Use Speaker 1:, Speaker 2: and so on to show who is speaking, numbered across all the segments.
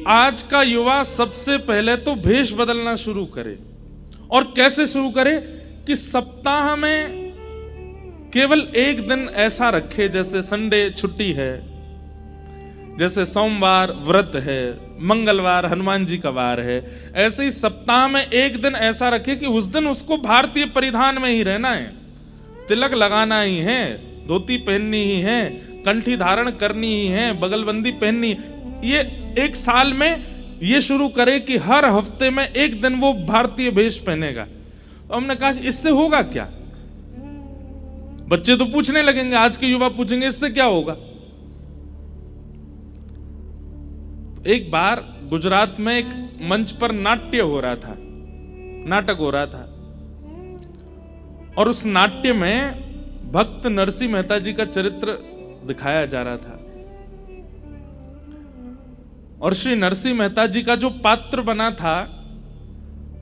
Speaker 1: आज का युवा सबसे पहले तो भेष बदलना शुरू करे। और कैसे शुरू करे कि सप्ताह में केवल एक दिन ऐसा रखे, जैसे संडे छुट्टी है, जैसे सोमवार व्रत है, मंगलवार हनुमान जी का वार है, ऐसे ही सप्ताह में एक दिन ऐसा रखे कि उस दिन उसको भारतीय परिधान में ही रहना है, तिलक लगाना ही है, धोती पहननी ही है, कंठी धारण करनी ही है, बगलबंदी पहननी। ये एक साल में ये शुरू करे कि हर हफ्ते में एक दिन वो भारतीय वेश पहनेगा। तो हमने कहा कि इससे होगा क्या? बच्चे तो पूछने लगेंगे, आज के युवा पूछेंगे इससे क्या होगा। एक बार गुजरात में एक मंच पर नाट्य हो रहा था, नाटक हो रहा था, और उस नाट्य में भक्त नरसिंह मेहता जी का चरित्र दिखाया जा रहा था। और श्री नरसिंह मेहता जी का जो पात्र बना था,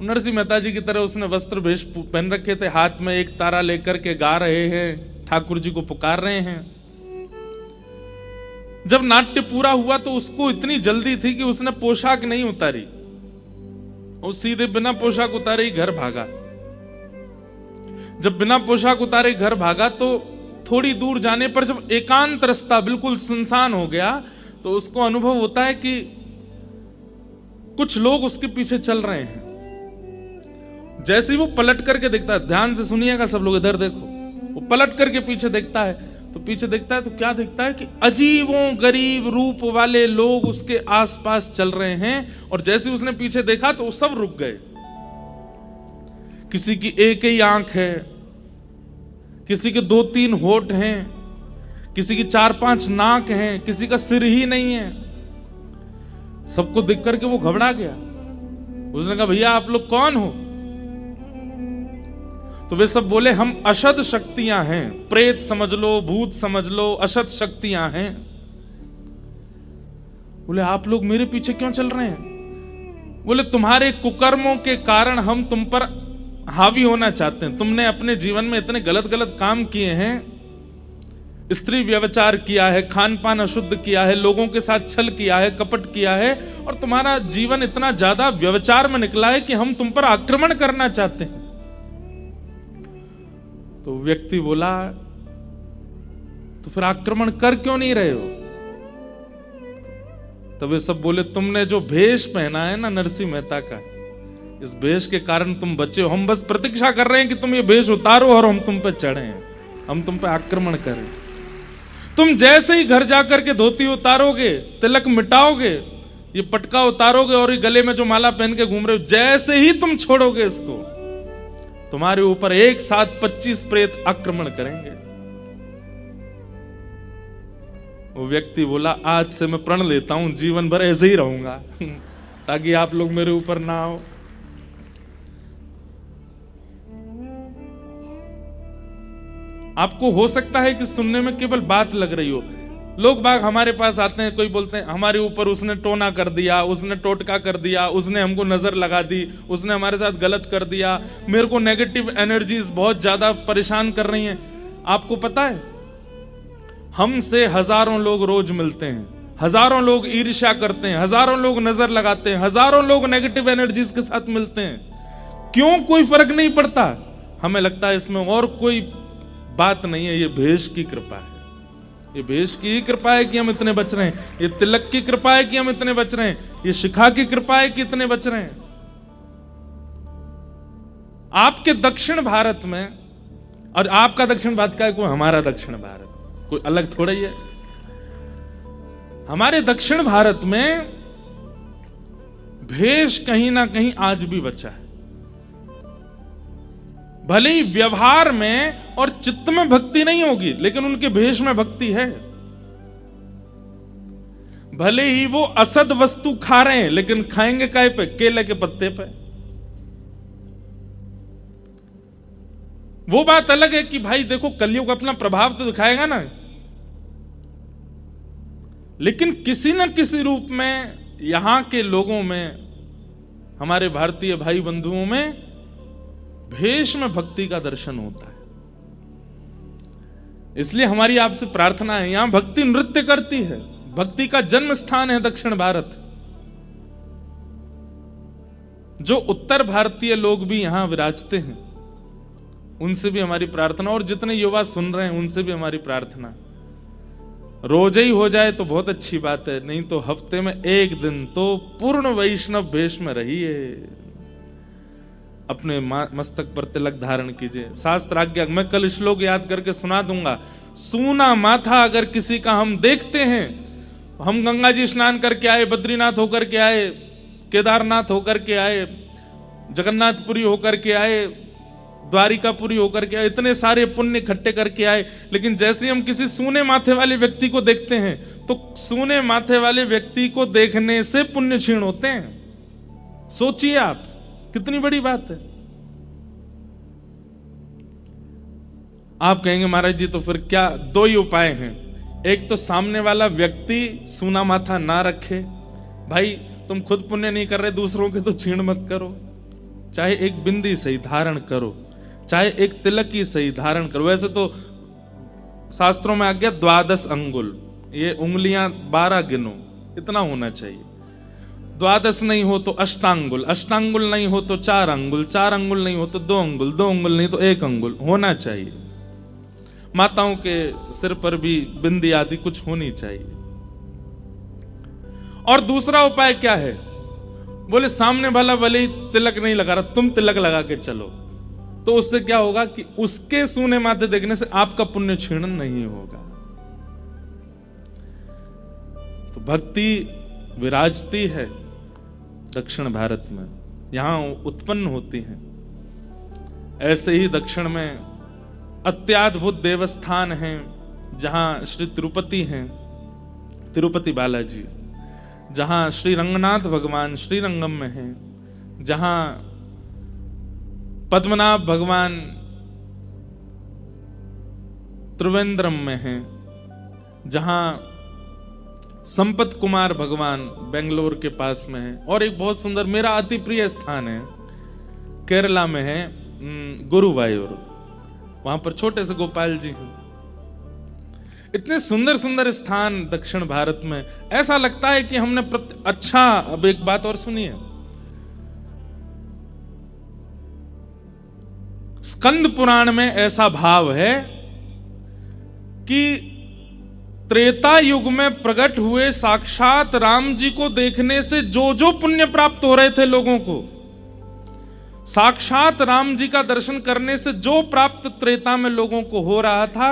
Speaker 1: नरसिंह मेहता जी की तरह उसने वस्त्र भेष पहन रखे थे, हाथ में एक तारा लेकर के गा रहे हैं, ठाकुर जी को पुकार रहे हैं। जब नाट्य पूरा हुआ तो उसको इतनी जल्दी थी कि उसने पोशाक नहीं उतारी, वो सीधे बिना पोशाक उतारे ही घर भागा। जब बिना पोशाक उतारे घर भागा तो थोड़ी दूर जाने पर जब एकांत रास्ता बिल्कुल सुनसान हो गया तो उसको अनुभव होता है कि कुछ लोग उसके पीछे चल रहे हैं। जैसे ही वो पलट करके देखता है, ध्यान से सुनिएगा सब लोग, इधर देखो, वो पलट करके पीछे देखता है तो क्या देखता है कि अजीबों गरीब रूप वाले लोग उसके आसपास चल रहे हैं। और जैसे उसने पीछे देखा तो वो सब रुक गए। किसी की एक ही आंख है, किसी के 2-3 होठ हैं, किसी की 4-5 नाक हैं, किसी का सिर ही नहीं है। सबको देख करके वो घबरा गया। उसने कहा, भैया आप लोग कौन हो? तो वे सब बोले, हम अशद शक्तियां हैं, प्रेत समझ लो, भूत समझ लो, अशद शक्तियां हैं। बोले, आप लोग मेरे पीछे क्यों चल रहे हैं? बोले, तुम्हारे कुकर्मों के कारण हम तुम पर हावी होना चाहते हैं। तुमने अपने जीवन में इतने गलत गलत काम किए हैं, स्त्री व्यभिचार किया है, खान पान अशुद्ध किया है, लोगों के साथ छल किया है, कपट किया है, और तुम्हारा जीवन इतना ज्यादा व्यभिचार में निकला है कि हम तुम पर आक्रमण करना चाहते हैं। तो व्यक्ति बोला, तो फिर आक्रमण कर क्यों नहीं रहे हो? तब वे सब बोले, तुमने जो भेष पहना है ना नरसिंह मेहता का, इस भेष के कारण तुम बचे हो। हम बस प्रतीक्षा कर रहे हैं कि तुम ये भेष उतारो और हम तुम पे चढ़े, हम तुम पे आक्रमण करें। तुम जैसे ही घर जाकर के धोती उतारोगे, तिलक मिटाओगे, ये पटका उतारोगे और ये गले में जो माला पहन के घूम रहे हो, जैसे ही तुम छोड़ोगे इसको, तुम्हारे ऊपर एक साथ 25 प्रेत आक्रमण करेंगे। वो व्यक्ति बोला, आज से मैं प्रण लेता हूं, जीवन भर ऐसे ही रहूंगा ताकि आप लोग मेरे ऊपर ना आओ। आपको हो सकता है कि सुनने में केवल बात लग रही हो। लोग बाग हमारे पास आते हैं, कोई बोलते हैं हमारे ऊपर उसने टोना कर दिया, उसने टोटका कर दिया, उसने हमको नजर लगा दी, उसने हमारे साथ गलत कर दिया, मेरे को नेगेटिव एनर्जीज बहुत ज्यादा परेशान कर रही हैं। आपको पता है, हमसे हजारों लोग रोज मिलते हैं, हजारों लोग ईर्ष्या करते हैं, हजारों लोग नजर लगाते हैं, हजारों लोग नेगेटिव एनर्जीज के साथ मिलते हैं। क्यों? कोई फर्क नहीं पड़ता। हमें लगता है इसमें और कोई बात नहीं है, ये भेष की कृपा है, ये भेष की कृपा है कि हम इतने बच रहे हैं, ये तिलक की कृपा है कि हम इतने बच रहे हैं, ये शिखा की कृपा है कि इतने बच रहे हैं। आपके दक्षिण भारत में, और आपका दक्षिण भारत का है, कोई हमारा दक्षिण भारत, कोई अलग थोड़ा ही है। हमारे दक्षिण भारत में भेष कहीं ना कहीं आज भी बचा है। भले ही व्यवहार में और चित्त में भक्ति नहीं होगी, लेकिन उनके भेष में भक्ति है। भले ही वो असद वस्तु खा रहे हैं, लेकिन खाएंगे काय पे? केले के पत्ते पे। वो बात अलग है कि भाई देखो, कलयुग अपना प्रभाव तो दिखाएगा ना, लेकिन किसी न किसी रूप में यहां के लोगों में, हमारे भारतीय भाई बंधुओं में भेष में भक्ति का दर्शन होता है। इसलिए हमारी आपसे प्रार्थना है, यहां भक्ति नृत्य करती है, भक्ति का जन्म स्थान है दक्षिण भारत। जो उत्तर भारतीय लोग भी यहां विराजते हैं उनसे भी हमारी प्रार्थना, और जितने युवा सुन रहे हैं उनसे भी हमारी प्रार्थना, रोज ही हो जाए तो बहुत अच्छी बात है, नहीं तो हफ्ते में एक दिन तो पूर्ण वैष्णव वेश में रहिए, अपने मस्तक पर तिलक धारण कीजिए। शास्त्र आज्ञा, मैं कल श्लोक याद करके सुना दूंगा। सूना माथा अगर किसी का हम देखते हैं, हम गंगा जी स्नान करके आए, बद्रीनाथ होकर के आए, केदारनाथ होकर के आए, जगन्नाथपुरी होकर के आए, द्वारिकापुरी होकर के आए, इतने सारे पुण्य इकट्ठे करके आए, लेकिन जैसे हम किसी सूने माथे वाले व्यक्ति को देखते हैं तो सूने माथे वाले व्यक्ति को देखने से पुण्य क्षीण होते हैं। सोचिए आप, कितनी बड़ी बात है। आप कहेंगे महाराज जी तो फिर क्या, दो ही उपाय हैं, एक तो सामने वाला व्यक्ति सूना माथा ना रखे, भाई तुम खुद पुण्य नहीं कर रहे, दूसरों के तो क्षीण मत करो, चाहे एक बिंदी सही धारण करो, चाहे एक तिलक ही सही धारण करो। वैसे तो शास्त्रों में आ गया 12 अंगुल, ये उंगलियां 12 गिनो, इतना होना चाहिए। 12 नहीं हो तो अष्टांगुल, अष्टांगुल नहीं हो तो 4 अंगुल, 4 अंगुल नहीं हो तो 2 अंगुल, 2 अंगुल नहीं तो 1 अंगुल होना चाहिए। माताओं के सिर पर भी बिंदी आदि कुछ होनी चाहिए। और दूसरा उपाय क्या है, बोले सामने वाला भले ही तिलक नहीं लगा रहा, तुम तिलक लगा के चलो, तो उससे क्या होगा कि उसके सूने माथे देखने से आपका पुण्य क्षीण नहीं होगा। तो भक्ति विराजती है दक्षिण भारत में, यहां उत्पन्न होती है। ऐसे ही दक्षिण में अत्याद्भुत देवस्थान हैं, जहां श्री तिरुपति हैं, तिरुपति बालाजी, जहां श्री रंगनाथ भगवान श्रीरंगम में हैं, जहां पद्मनाभ भगवान त्रिवेंद्रम में हैं, जहां संपत कुमार भगवान बेंगलोर के पास में है, और एक बहुत सुंदर मेरा अति प्रिय स्थान है केरला में है गुरुवायूर, वहां पर छोटे से गोपाल जी हैं। इतने सुंदर सुंदर स्थान दक्षिण भारत में, ऐसा लगता है कि हमने अच्छा। अब एक बात और सुनिए, स्कंद पुराण में ऐसा भाव है कि त्रेता युग में प्रकट हुए साक्षात राम जी को देखने से जो जो पुण्य प्राप्त हो रहे थे लोगों को, साक्षात राम जी का दर्शन करने से जो प्राप्त त्रेता में लोगों को हो रहा था,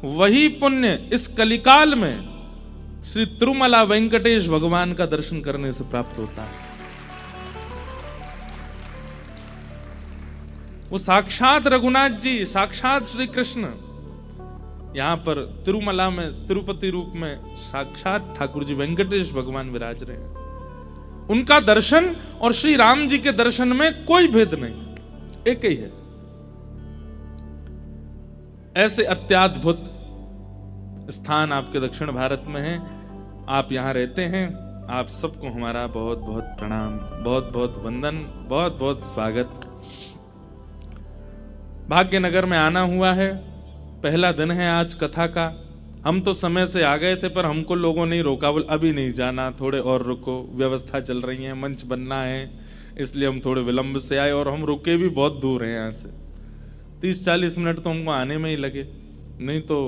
Speaker 1: वही पुण्य इस कलिकाल में श्री तिरुमला वेंकटेश भगवान का दर्शन करने से प्राप्त होता है। वो साक्षात रघुनाथ जी, साक्षात श्री कृष्ण यहां पर तिरुमला में तिरुपति रूप में साक्षात ठाकुर जी वेंकटेश भगवान विराज रहे हैं। उनका दर्शन और श्री राम जी के दर्शन में कोई भेद नहीं, एक ही है। ऐसे अत्याद्भुत स्थान आपके दक्षिण भारत में हैं, आप यहां रहते हैं, आप सबको हमारा बहुत बहुत प्रणाम, बहुत बहुत वंदन, बहुत बहुत स्वागत। भाग्यनगर में आना हुआ है, पहला दिन है आज कथा का। हम तो समय से आ गए थे, पर हमको लोगों ने रोका, बोल अभी नहीं जाना, थोड़े और रुको, व्यवस्था चल रही है, मंच बनना है, इसलिए हम थोड़े विलंब से आए। और हम रुके भी बहुत दूर हैं यहाँ से, 30-40 मिनट तो हमको आने में ही लगे, नहीं तो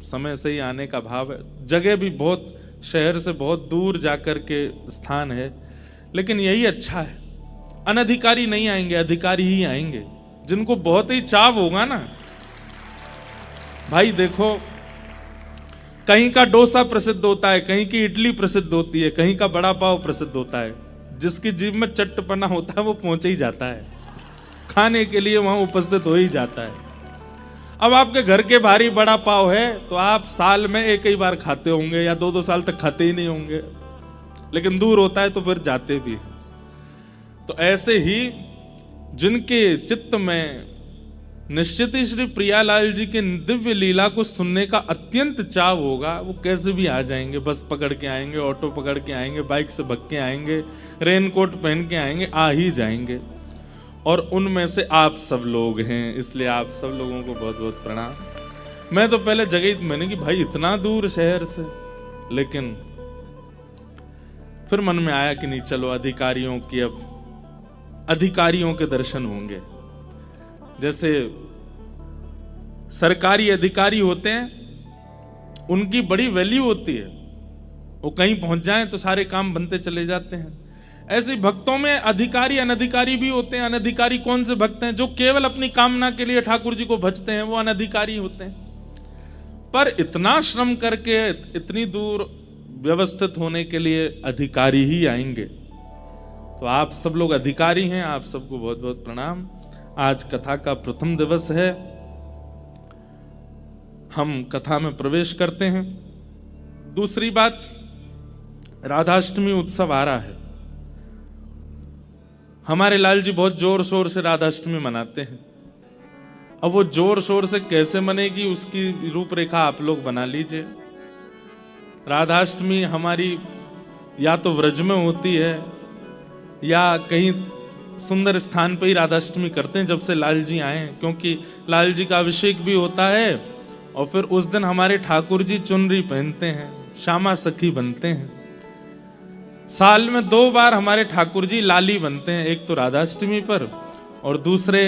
Speaker 1: समय से ही आने का भाव है। जगह भी बहुत, शहर से बहुत दूर जाकर के स्थान है, लेकिन यही अच्छा है। अनधिकारी नहीं आएंगे, अधिकारी ही आएंगे, जिनको बहुत ही चाव होगा ना। भाई देखो, कहीं का डोसा प्रसिद्ध होता है, कहीं की इडली प्रसिद्ध होती है, कहीं का बड़ा पाव प्रसिद्ध होता है। जिसकी जीभ में चट्टपना होता है वो पहुंच ही जाता है, खाने के लिए वहां उपस्थित हो ही जाता है। अब आपके घर के भारी बड़ा पाव है तो आप साल में एक ही बार खाते होंगे, या 2-2 साल तक खाते ही नहीं होंगे, लेकिन दूर होता है तो फिर जाते भी हैं। तो ऐसे ही जिनके चित्त में निश्चित ही श्री प्रियालाल जी के दिव्य लीला को सुनने का अत्यंत चाव होगा, वो कैसे भी आ जाएंगे, बस पकड़ के आएंगे, ऑटो पकड़ के आएंगे, बाइक से भग के आएंगे, रेनकोट पहन के आएंगे, आ ही जाएंगे। और उनमें से आप सब लोग हैं, इसलिए आप सब लोगों को बहुत बहुत प्रणाम। मैं तो पहले जगह मैंने कि भाई इतना दूर शहर से, लेकिन फिर मन में आया कि नहीं, चलो अधिकारियों की अब अधिकारियों के दर्शन होंगे। जैसे सरकारी अधिकारी होते हैं, उनकी बड़ी वैल्यू होती है, वो कहीं पहुंच जाएं तो सारे काम बनते चले जाते हैं। ऐसे भक्तों में अधिकारी अनधिकारी भी होते हैं। अनधिकारी कौन से भक्त हैं? जो केवल अपनी कामना के लिए ठाकुर जी को भजते हैं, वो अनधिकारी होते हैं। पर इतना श्रम करके इतनी दूर व्यवस्थित होने के लिए अधिकारी ही आएंगे। तो आप सब लोग अधिकारी हैं, आप सबको बहुत बहुत प्रणाम। आज कथा का प्रथम दिवस है, हम कथा में प्रवेश करते हैं। दूसरी बात, राधाष्टमी उत्सव आ रहा है। हमारे लाल जी बहुत जोर शोर से राधाष्टमी मनाते हैं। अब वो जोर शोर से कैसे मनेगी, उसकी रूपरेखा आप लोग बना लीजिए। राधाष्टमी हमारी या तो व्रज में होती है या कहीं सुंदर स्थान पर ही राधाष्टमी करते हैं जब से लाल जी आए, क्योंकि लाल जी का अभिषेक भी होता है और फिर उस दिन हमारे ठाकुर जी चुनरी पहनते हैं, श्यामा सखी बनते हैं। साल में 2 बार हमारे ठाकुर जी लाली बनते हैं, एक तो राधाष्टमी पर और दूसरे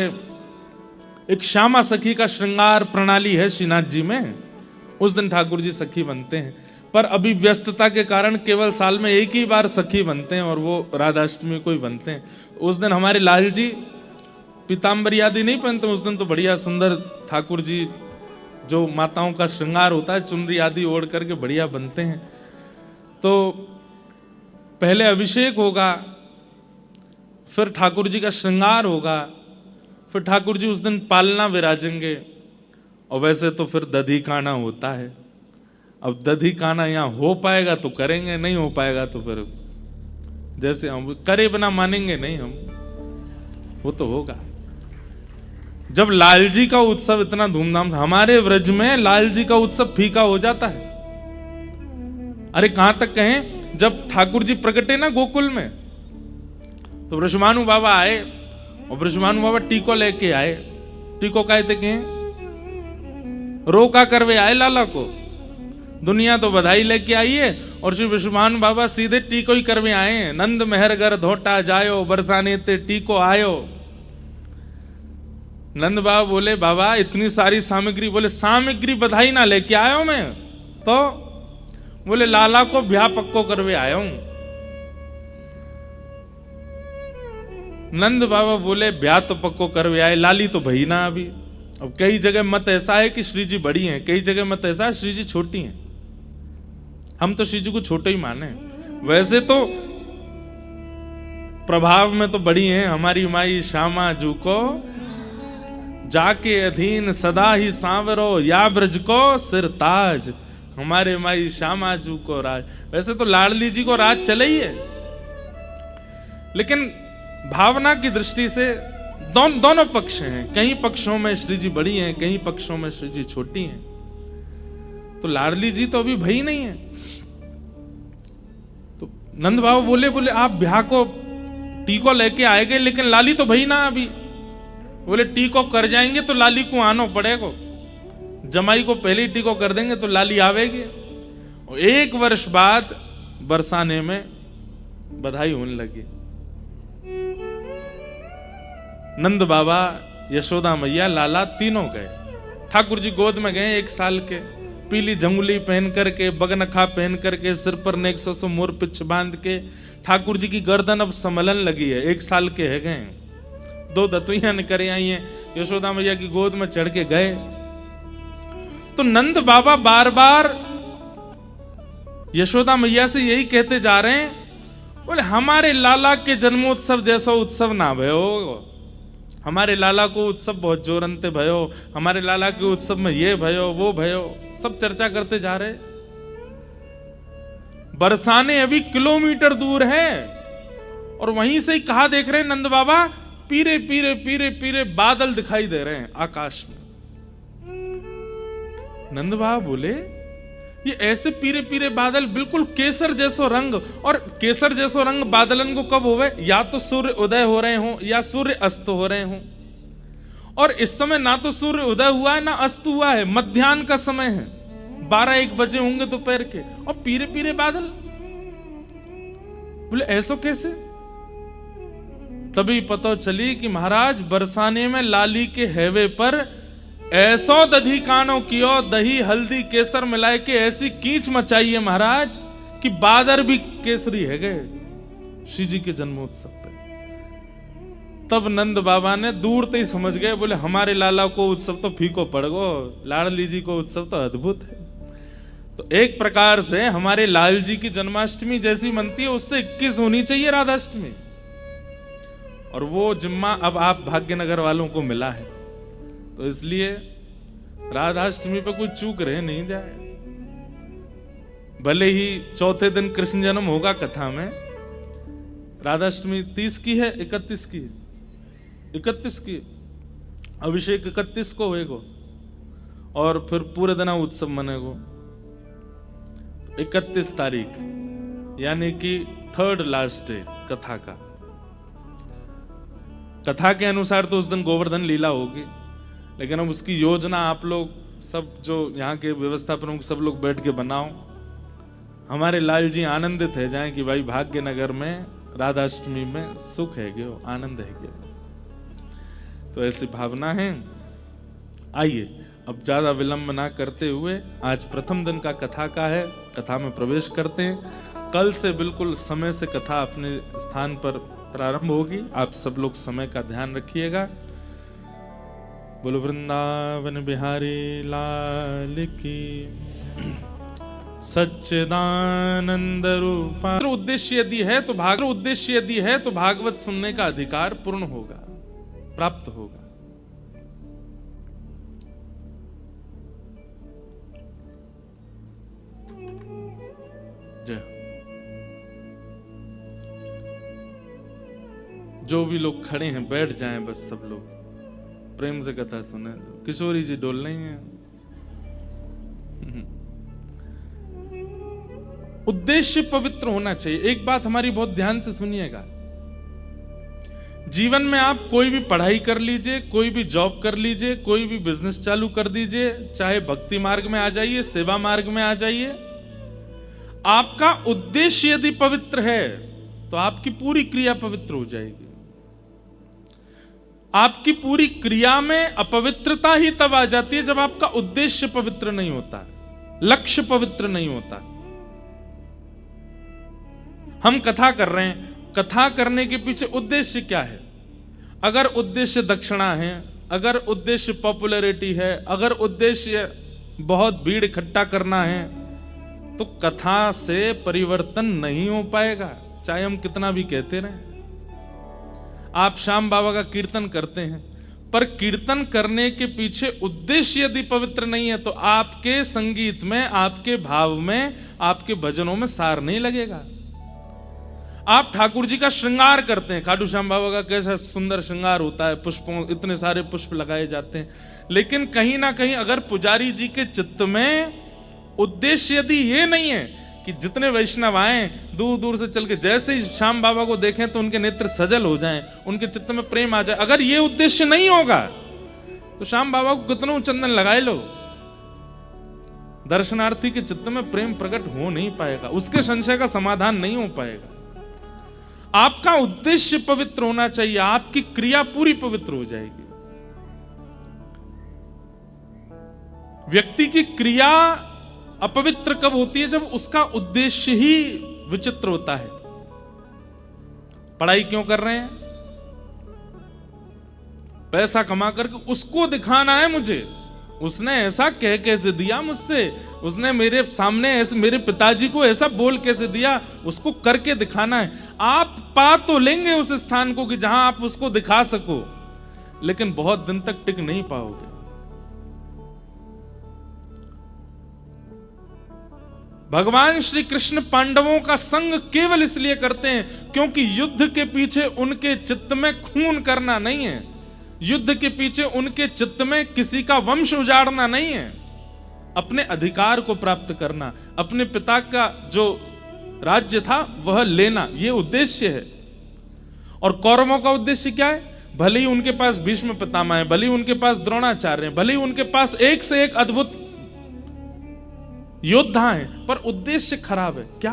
Speaker 1: एक श्यामा सखी का श्रृंगार प्रणाली है श्रीनाथ जी में, उस दिन ठाकुर जी सखी बनते हैं। पर अभी व्यस्तता के कारण केवल साल में एक ही बार सखी बनते हैं और वो राधाष्टमी को ही बनते हैं। उस दिन हमारे लाल जी पीताम्बरी आदि नहीं पहनते, उस दिन तो बढ़िया सुंदर ठाकुर जी जो माताओं का श्रृंगार होता है चुनरी आदि ओढ़ करके बढ़िया बनते हैं। तो पहले अभिषेक होगा, फिर ठाकुर जी का श्रृंगार होगा, फिर ठाकुर जी उस दिन पालना विराजेंगे और वैसे तो फिर दधी काना होता है। अब दधी काना यहाँ हो पाएगा तो करेंगे, नहीं हो पाएगा तो फिर जैसे हम करे बिना मानेंगे नहीं हम, वो तो होगा। जब लाल जी का उत्सव इतना धूमधाम से, हमारे व्रज में लाल जी का उत्सव फीका हो जाता है। अरे कहां तक कहें, जब ठाकुर जी प्रकटे ना गोकुल में, तो वृषभानु बाबा आए और वृषभानु बाबा टीको लेके आए। टीको कहते कहें, रोका करवे आए लाला को, दुनिया तो बधाई लेके आई है और श्री वृषभानु बाबा सीधे टीको ही करवे आए हैं। नंद मेहरगर धोटा जायो, बरसाने ते टीको आयो। नंद बाबा बोले, बाबा इतनी सारी सामग्री, बोले सामग्री बधाई ना लेके आयो मैं तो, बोले लाला को ब्याह पक्को करवे आया हूं। नंद बाबा बोले ब्याह तो पक्को करवे आए, लाली तो भई ना अभी। अब कई जगह मत ऐसा है कि श्री जी बड़ी हैं, कई जगह मत ऐसा है श्री जी छोटी हैं। हम तो श्री जी को छोटे ही माने, वैसे तो प्रभाव में तो बड़ी हैं। हमारी माई श्यामा जू को जाके अधीन सदा ही सांवरो, या ब्रज को सिर ताज। हमारे माई श्यामा जू को राज। वैसे तो लाडली जी को राज चले ही है, लेकिन भावना की दृष्टि से दोनों पक्ष हैं। कई पक्षों में श्री जी बड़ी हैं, कई पक्षों में श्री जी छोटी हैं। तो लाडली जी तो अभी भई नहीं है। तो नंद बाबा बोले आप ब्याह को टीको लेके आएंगे, लेकिन लाली तो भई ना अभी। बोले टीको कर जाएंगे तो लाली को आना पड़ेगा, जमाई को पहले ही टीको कर देंगे तो लाली आवेगी। और 1 वर्ष बाद बरसाने में बधाई होने लगी। नंद बाबा, यशोदा मैया, लाला तीनों गए। ठाकुर जी गोद में गए 1 साल के, पीली झंगुली पहन करके, बगनखा पहन करके, सिर पर नेक सो मोर पिछ बांध के। ठाकुर जी की गर्दन अब संभलन लगी है, 1 साल के है गए। 2 दतुइयां निकल आई हैं, यशोदा मैया की गोद में चढ़ के गए। तो नंद बाबा बार बार यशोदा मैया से यही कहते जा रहे हैं, बोले हमारे लाला के जन्मोत्सव जैसा उत्सव ना भयो, हमारे लाला को उत्सव बहुत जोरंते भयो, हमारे लाला के उत्सव में ये भयो वो भयो, सब चर्चा करते जा रहे। बरसाने अभी किलोमीटर दूर है और वहीं से ही कहा देख रहे हैं नंद बाबा, पीरे पीरे पीरे पीरे बादल दिखाई दे रहे हैं आकाश में। नंद बाबा बोले ये ऐसे पीरे पीरे बादल, बिल्कुल केसर जैसो रंग। और केसर जैसो रंग बादलन को कब होवे? या तो सूर्य उदय हो रहे हो या सूर्य अस्त हो रहे हो। और इस समय ना तो सूर्य उदय हुआ है ना अस्त हुआ है, मध्याह्न का समय है, 12-1 बजे होंगे दोपहर के, और पीरे पीरे बादल। बोले ऐसो कैसे? तभी पता चली कि महाराज बरसाने में लाली के हैवे पर ऐसो दधी कानो कियो, दही हल्दी केसर मिलाए के ऐसी कीच मचाई है महाराज कि बादर भी केसरी है गए श्री जी के जन्मोत्सव पे। तब नंद बाबा ने दूर से ही समझ गए, बोले हमारे लाला को उत्सव तो फीको पड़ गो, लाडली जी को उत्सव तो अद्भुत है। तो एक प्रकार से हमारे लाल जी की जन्माष्टमी जैसी मनती है उससे 21 होनी चाहिए राधाष्टमी, और वो जिम्मा अब आप भाग्यनगर वालों को मिला है। तो इसलिए राधाष्टमी पे कोई चूक रहे नहीं जाए। भले ही चौथे दिन कृष्ण जन्म होगा कथा में, राधाष्टमी 30 की है, 31 की, 31 की अभिषेक 31 को होएगो, और फिर पूरे दिन उत्सव मनेगो 31 तारीख, यानी कि थर्ड लास्ट डे कथा का। कथा के अनुसार तो उस दिन गोवर्धन लीला होगी, लेकिन अब उसकी योजना आप लोग सब जो यहाँ के व्यवस्था प्रमुख सब लोग बैठ के बनाओ। हमारे लाल जी आनंदित है जाए कि भाई भाग्यनगर में राधाष्टमी में सुख है गयो, आनंद है गयो। तो ऐसी भावना है। आइए अब ज्यादा विलंब ना करते हुए आज प्रथम दिन का कथा का है, कथा में प्रवेश करते हैं। कल से बिल्कुल समय से कथा अपने स्थान पर प्रारंभ होगी। आप सब लोग समय का ध्यान रखिएगा। बोलो वृंदावन बिहारी लाल की सच्चिदानंद रूपा। उद्देश्य यदि है तो भागवत सुनने का अधिकार पूर्ण होगा, प्राप्त होगा। जय। जो भी लोग खड़े हैं बैठ जाएं, बस सब लोग प्रेम से कथा सुने। किशोरी जी डोल नहीं है। उद्देश्य पवित्र होना चाहिए। एक बात हमारी बहुत ध्यान से सुनिएगा, जीवन में आप कोई भी पढ़ाई कर लीजिए, कोई भी जॉब कर लीजिए, कोई भी बिजनेस चालू कर दीजिए, चाहे भक्ति मार्ग में आ जाइए, सेवा मार्ग में आ जाइए, आपका उद्देश्य यदि पवित्र है तो आपकी पूरी क्रिया पवित्र हो जाएगी। आपकी पूरी क्रिया में अपवित्रता ही तब आ जाती है जब आपका उद्देश्य पवित्र नहीं होता, लक्ष्य पवित्र नहीं होता। हम कथा कर रहे हैं, कथा करने के पीछे उद्देश्य क्या है? अगर उद्देश्य दक्षिणा है, अगर उद्देश्य पॉपुलैरिटी है, अगर उद्देश्य बहुत भीड़ इकट्ठा करना है, तो कथा से परिवर्तन नहीं हो पाएगा, चाहे हम कितना भी कहते रहें। आप श्याम बाबा का कीर्तन करते हैं, पर कीर्तन करने के पीछे उद्देश्य यदि पवित्र नहीं है तो आपके संगीत में, आपके भाव में, आपके भजनों में सार नहीं लगेगा। आप ठाकुर जी का श्रृंगार करते हैं, खाटू श्याम बाबा का कैसा सुंदर श्रृंगार होता है, पुष्पों, इतने सारे पुष्प लगाए जाते हैं, लेकिन कहीं ना कहीं अगर पुजारी जी के चित्त में उद्देश्य यदि ये नहीं है कि जितने वैष्णव आए दूर दूर से चल के जैसे ही श्याम बाबा को देखें तो उनके नेत्र सजल हो जाएं, उनके चित्त में प्रेम आ जाए, अगर ये उद्देश्य नहीं होगा तो श्याम बाबा को कितनों चंदन लगाए लो, दर्शनार्थी के चित्त में प्रेम प्रकट हो नहीं पाएगा, उसके संशय का समाधान नहीं हो पाएगा। आपका उद्देश्य पवित्र होना चाहिए, आपकी क्रिया पूरी पवित्र हो जाएगी। व्यक्ति की क्रिया अपवित्र कब होती है? जब उसका उद्देश्य ही विचित्र होता है। पढ़ाई क्यों कर रहे हैं? पैसा कमा करके उसको दिखाना है मुझे, उसने ऐसा कह कैसे दिया मुझसे, उसने मेरे सामने ऐसे, मेरे पिताजी को ऐसा बोल कैसे दिया, उसको करके दिखाना है। आप पा तो लेंगे उस स्थान को कि जहां आप उसको दिखा सको, लेकिन बहुत दिन तक टिक नहीं पाओगे। भगवान श्री कृष्ण पांडवों का संग केवल इसलिए करते हैं क्योंकि युद्ध के पीछे उनके चित्त में खून करना नहीं है, युद्ध के पीछे उनके चित्त में किसी का वंश उजाड़ना नहीं है, अपने अधिकार को प्राप्त करना, अपने पिता का जो राज्य था वह लेना, यह उद्देश्य है। और कौरवों का उद्देश्य क्या है? भले ही उनके पास भीष्म पितामह है, भले ही उनके पास द्रोणाचार्य है, भले ही उनके पास एक से एक अद्भुत योद्धा हैं, पर उद्देश्य खराब है। क्या?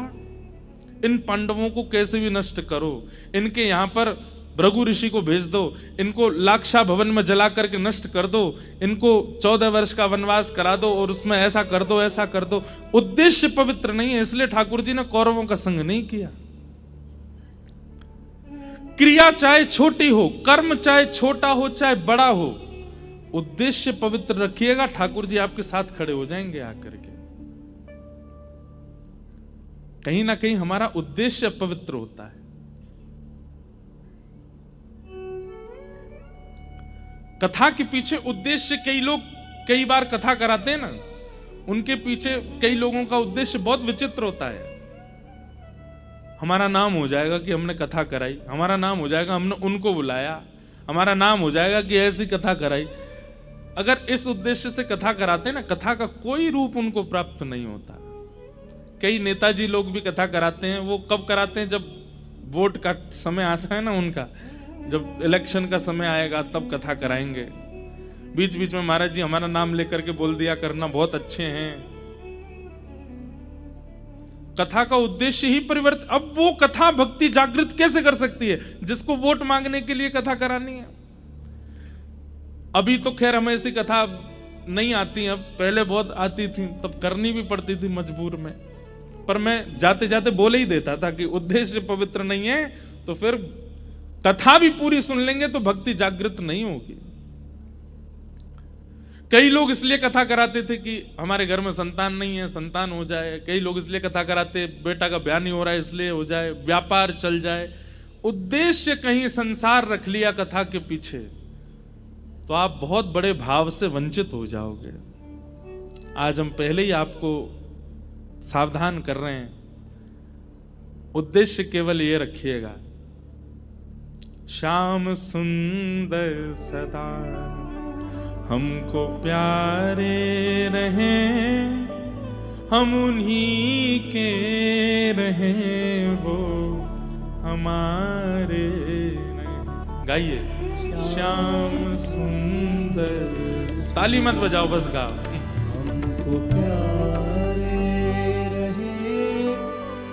Speaker 1: इन पांडवों को कैसे भी नष्ट करो, इनके यहां पर भृगु ऋषि को भेज दो, इनको लाक्षा भवन में जला करके नष्ट कर दो, इनको 14 वर्ष का वनवास करा दो और उसमें ऐसा कर दो, ऐसा कर दो। उद्देश्य पवित्र नहीं है, इसलिए ठाकुर जी ने कौरवों का संग नहीं किया। क्रिया चाहे छोटी हो, कर्म चाहे छोटा हो चाहे बड़ा हो, उद्देश्य पवित्र रखिएगा, ठाकुर जी आपके साथ खड़े हो जाएंगे आकर के। कहीं ना कहीं हमारा उद्देश्य पवित्र होता है। कथा के पीछे उद्देश्य, कई लोग कई बार कथा कराते हैं ना, उनके पीछे कई लोगों का उद्देश्य बहुत विचित्र होता है। हमारा नाम हो जाएगा कि हमने कथा कराई, हमारा नाम हो जाएगा हमने उनको बुलाया, हमारा नाम हो जाएगा कि ऐसी कथा कराई। अगर इस उद्देश्य से कथा कराते हैं ना, कथा का कोई रूप उनको प्राप्त नहीं होता। कई नेताजी लोग भी कथा कराते हैं, वो कब कराते हैं? जब वोट का समय आता है ना उनका, जब इलेक्शन का समय आएगा तब कथा कराएंगे। बीच बीच में महाराज जी हमारा नाम लेकर के बोल दिया करना, बहुत अच्छे हैं। कथा का उद्देश्य ही परिवर्तन। अब वो कथा भक्ति जागृत कैसे कर सकती है जिसको वोट मांगने के लिए कथा करानी है? अभी तो खैर हमें ऐसी कथा नहीं आती, अब पहले बहुत आती थी, तब करनी भी पड़ती थी मजबूर में। पर मैं जाते जाते बोले ही देता था कि उद्देश्य पवित्र नहीं है तो फिर कथा भी पूरी सुन लेंगे तो भक्ति जागृत नहीं होगी। कई लोग इसलिए कथा कराते थे कि हमारे घर में संतान नहीं है, संतान हो जाए। कई लोग इसलिए कथा कराते, बेटा का ब्याह नहीं हो रहा है इसलिए हो जाए, व्यापार चल जाए। उद्देश्य कहीं संसार रख लिया कथा के पीछे तो आप बहुत बड़े भाव से वंचित हो जाओगे। आज हम पहले ही आपको सावधान कर रहे हैं, उद्देश्य केवल ये रखिएगा, श्याम सुंदर सदा हमको प्यारे रहें, हम उन्हीं के रहें, वो हमारे रहें। गाइए, श्याम सुंदर। ताली मत बजाओ, बस गाओ।
Speaker 2: हमको प्यारे रहे,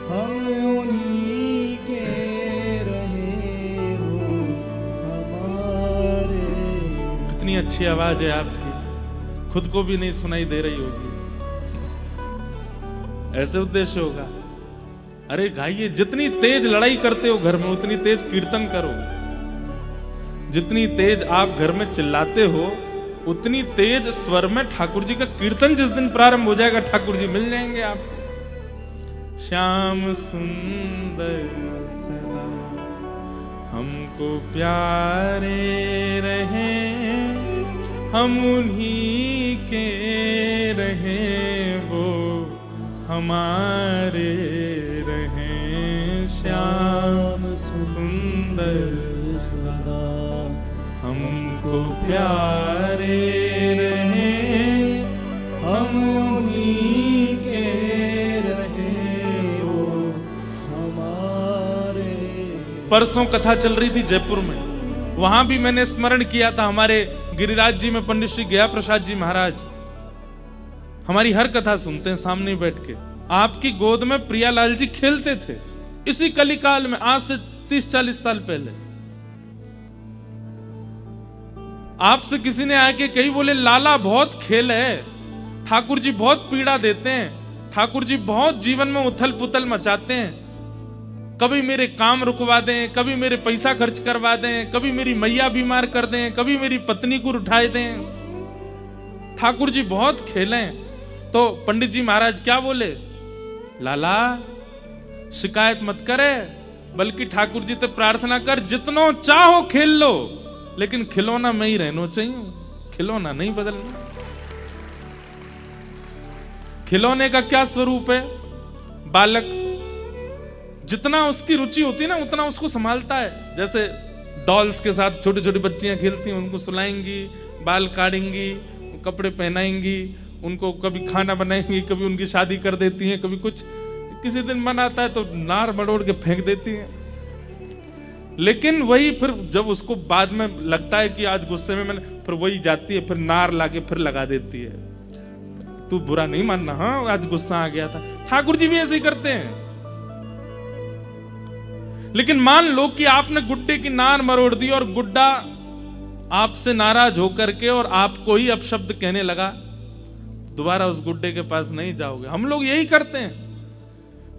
Speaker 2: हम उन्हीं के रहे, वो हमारे।
Speaker 1: कितनी अच्छी आवाज है आपकी, खुद को भी नहीं सुनाई दे रही होगी। ऐसे उद्देश्य होगा। अरे गाइए, जितनी तेज लड़ाई करते हो घर में उतनी तेज कीर्तन करो। जितनी तेज आप घर में चिल्लाते हो उतनी तेज स्वर में ठाकुर जी का कीर्तन जिस दिन प्रारंभ हो जाएगा ठाकुर जी मिल जाएंगे आपको। श्याम सुंदर सदा हमको प्यारे रहें, हम उन्हीं के रहें, वो हमारे रहें। श्याम सुंदर सदा हमको प्यारे रहें, हम उन्हीं के रहें, वो हमारे। परसों कथा चल रही थी जयपुर में, वहां भी मैंने स्मरण किया था हमारे गिरिराज जी में पंडित श्री गया प्रसाद जी महाराज हमारी हर कथा सुनते हैं सामने बैठ के। आपकी गोद में प्रियालाल जी खेलते थे इसी कलिकाल में, आज से 30-40 साल पहले। आपसे किसी ने आके कही, बोले लाला बहुत खेल है, ठाकुर जी बहुत पीड़ा देते हैं, ठाकुर जी बहुत जीवन में उथल पुथल मचाते हैं, कभी मेरे काम रुकवा दें, कभी मेरे पैसा खर्च करवा दें, कभी मेरी मैया बीमार कर दें, कभी मेरी पत्नी को उठाए दें, ठाकुर जी बहुत खेलें। तो पंडित जी महाराज क्या बोले, लाला शिकायत मत करे, बल्कि ठाकुर जी से प्रार्थना कर, जितनो चाहो खेल लो, लेकिन खिलौना में ही रहना चाहिए, खिलौना नहीं बदलना। खिलौने का क्या स्वरूप है? बालक जितना उसकी रुचि होती है ना उतना उसको संभालता है। जैसे डॉल्स के साथ छोटी छोटी बच्चियां खेलती हैं, उनको सुलाएंगी, बाल काटेंगी, कपड़े पहनाएंगी, उनको कभी खाना बनाएंगी, कभी उनकी शादी कर देती हैं, कभी कुछ, किसी दिन मन आता है तो नार मड़ोड़ के फेंक देती हैं। लेकिन वही फिर जब उसको बाद में लगता है कि आज गुस्से में मैंने, फिर वही जाती है, फिर नार लाके फिर लगा देती है। तू बुरा नहीं मानना, हाँ आज गुस्सा आ गया था। ठाकुर जी भी ऐसे ही करते हैं। लेकिन मान लो कि आपने गुड्डे की नार मरोड़ दी और गुड्डा आपसे नाराज होकर के और आपको ही अपशब्द कहने लगा, दोबारा उस गुड्डे के पास नहीं जाओगे। हम लोग यही करते हैं।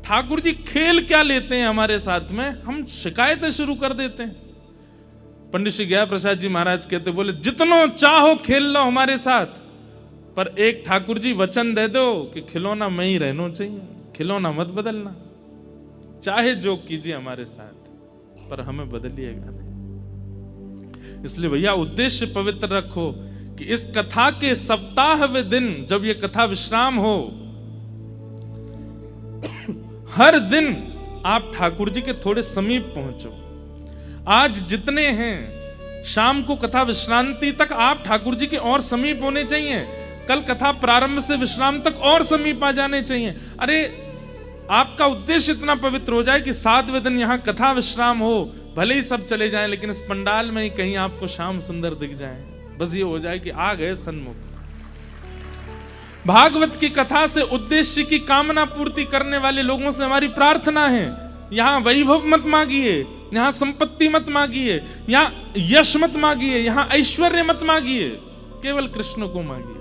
Speaker 1: ठाकुर जी खेल क्या लेते हैं हमारे साथ में, हम शिकायतें शुरू कर देते हैं। पंडित श्री गया प्रसाद जी महाराज कहते, बोले जितनो चाहो खेल लो हमारे साथ, पर एक ठाकुर जी वचन दे दो कि खिलौना मैं ही रहना चाहिए, खिलौना मत बदलना, चाहे जो कीजिए हमारे साथ, पर हमें बदलिएगा नहीं। इसलिए भैया उद्देश्य पवित्र रखो कि इस कथा के सप्ताहवें दिन जब ये कथा विश्राम हो, हर दिन आप ठाकुर जी के थोड़े समीप पहुंचो। आज जितने हैं, शाम को कथा विश्रांति तक आप ठाकुर जी के और समीप होने चाहिए। कल कथा प्रारंभ से विश्राम तक और समीप आ जाने चाहिए। अरे आपका उद्देश्य इतना पवित्र हो जाए कि 7वें दिन यहां कथा विश्राम हो, भले ही सब चले जाएं, लेकिन इस पंडाल में ही कहीं आपको श्याम सुंदर दिख जाए। बस ये हो जाए कि आ गए सन्मुख। भागवत की कथा से उद्देश्य की कामना पूर्ति करने वाले लोगों से हमारी प्रार्थना है, यहां वैभव मत मांगिए, यहां संपत्ति मत मांगिए, यहां यश मत मांगिए, यहां ऐश्वर्य मत मांगिए, केवल कृष्ण को मांगिए।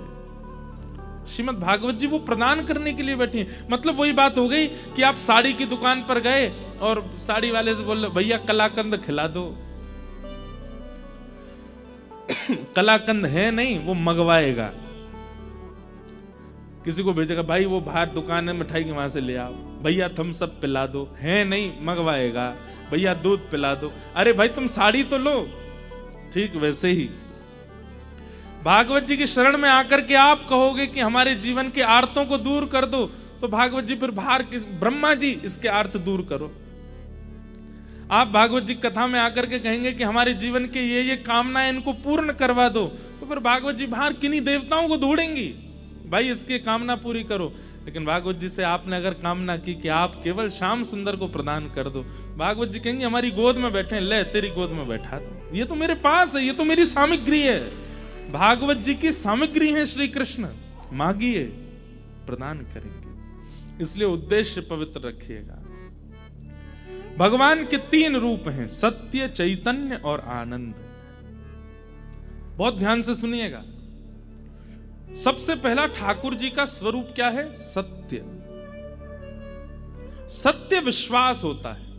Speaker 1: श्रीमद् भागवत जी वो प्रदान करने के लिए बैठी हैं। मतलब वही बात हो गई कि आप साड़ी की दुकान पर गए और साड़ी वाले से बोल रहे, भैया कलाकंद खिला दो। कलाकंद है नहीं, वो मंगवाएगा, किसी को भेजेगा, भाई वो बाहर दुकान है मिठाई की वहां से ले आओ। भैया थम्स अप पिला दो, है नहीं, मंगवाएगा। भैया दूध पिला दो, अरे भाई तुम साड़ी तो लो। ठीक वैसे ही भागवत जी की शरण में आकर के आप कहोगे कि हमारे जीवन के आर्तों को दूर कर दो, तो भागवत जी फिर बाहर ब्रह्मा जी इसके आर्त दूर करो। आप भागवत जी कथा में आकर के कहेंगे कि हमारे जीवन के ये कामनाएं इनको पूर्ण करवा दो, तो फिर भागवत जी बाहर किन्हीं देवताओं को ढूंढेंगी, भाई इसकी कामना पूरी करो। लेकिन भागवत जी से आपने अगर कामना की कि आप केवल श्याम सुंदर को प्रदान कर दो, भागवत जी कहेंगे हमारी गोद में बैठे, ले तेरी गोद में बैठा दो, ये तो मेरे पास है, ये तो मेरी सामग्री है। भागवत जी की सामग्री है श्री कृष्ण, मांगिए प्रदान करेंगे। इसलिए उद्देश्य पवित्र रखिएगा। भगवान के 3 रूप हैं, सत्य, चैतन्य और आनंद। बहुत ध्यान से सुनिएगा। सबसे पहला ठाकुर जी का स्वरूप क्या है? सत्य। सत्य विश्वास होता है।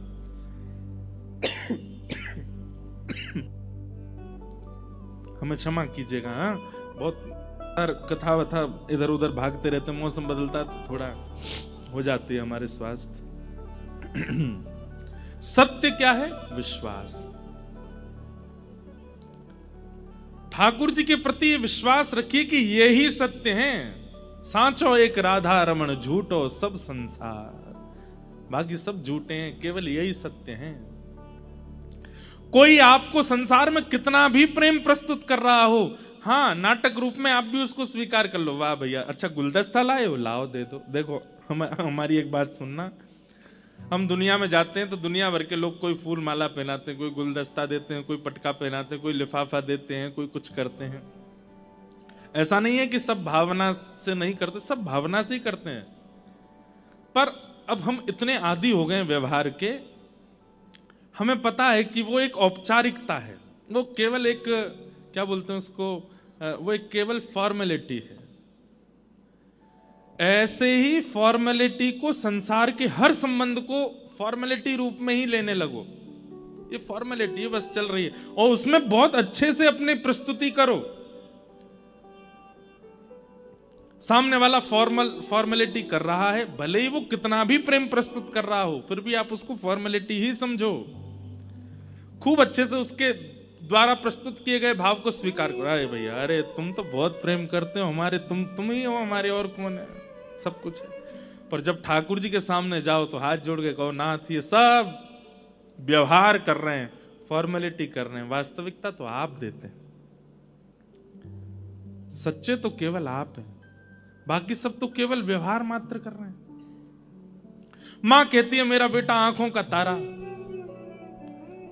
Speaker 1: हमें क्षमा कीजिएगा, हाँ बहुत कथा वथा इधर उधर भागते रहते, मौसम बदलता तो थोड़ा हो जाती है हमारे स्वास्थ्य। सत्य क्या है? विश्वास। ठाकुर जी के प्रति विश्वास रखिए कि ये ही सत्य हैं। सांचो एक राधा रमण, झूठो सब संसार। बाकी सब झूठे हैं, केवल यही सत्य हैं। कोई आपको संसार में कितना भी प्रेम प्रस्तुत कर रहा हो, हाँ नाटक रूप में आप भी उसको स्वीकार कर लो, वाह भैया अच्छा गुलदस्ता लाए हो, लाओ दे दो। देखो हमारी एक बात सुनना, हम दुनिया में जाते हैं तो दुनिया भर के लोग कोई फूल माला पहनाते हैं, कोई गुलदस्ता देते हैं, कोई पटका पहनाते हैं, कोई लिफाफा देते हैं, कोई कुछ करते हैं। ऐसा नहीं है कि सब भावना से नहीं करते, सब भावना से ही करते हैं। पर अब हम इतने आदी हो गए व्यवहार के, हमें पता है कि वो एक औपचारिकता है, वो केवल एक क्या बोलते हैं उसको, वो एक केवल फॉर्मेलिटी है। ऐसे ही फॉर्मेलिटी को संसार के हर संबंध को फॉर्मेलिटी रूप में ही लेने लगो। ये फॉर्मेलिटी बस चल रही है और उसमें बहुत अच्छे से अपनी प्रस्तुति करो। सामने वाला फॉर्मेलिटी कर रहा है, भले ही वो कितना भी प्रेम प्रस्तुत कर रहा हो, फिर भी आप उसको फॉर्मेलिटी ही समझो। खूब अच्छे से उसके द्वारा प्रस्तुत किए गए भाव को स्वीकार करो। अरे भैया, अरे तुम तो बहुत प्रेम करते हो हमारे, तुम ही हो हमारे, और कौन है, सब कुछ है। पर जब ठाकुर जी के सामने जाओ तो हाथ जोड़ के कहो, नाथ ये सब व्यवहार कर रहे हैं, फॉर्मेलिटी कर रहे हैं, वास्तविकता तो आप देते हैं। सच्चे तो केवल आप हैं, बाकी सब तो केवल व्यवहार मात्र कर रहे हैं। मां कहती है मेरा बेटा आंखों का तारा,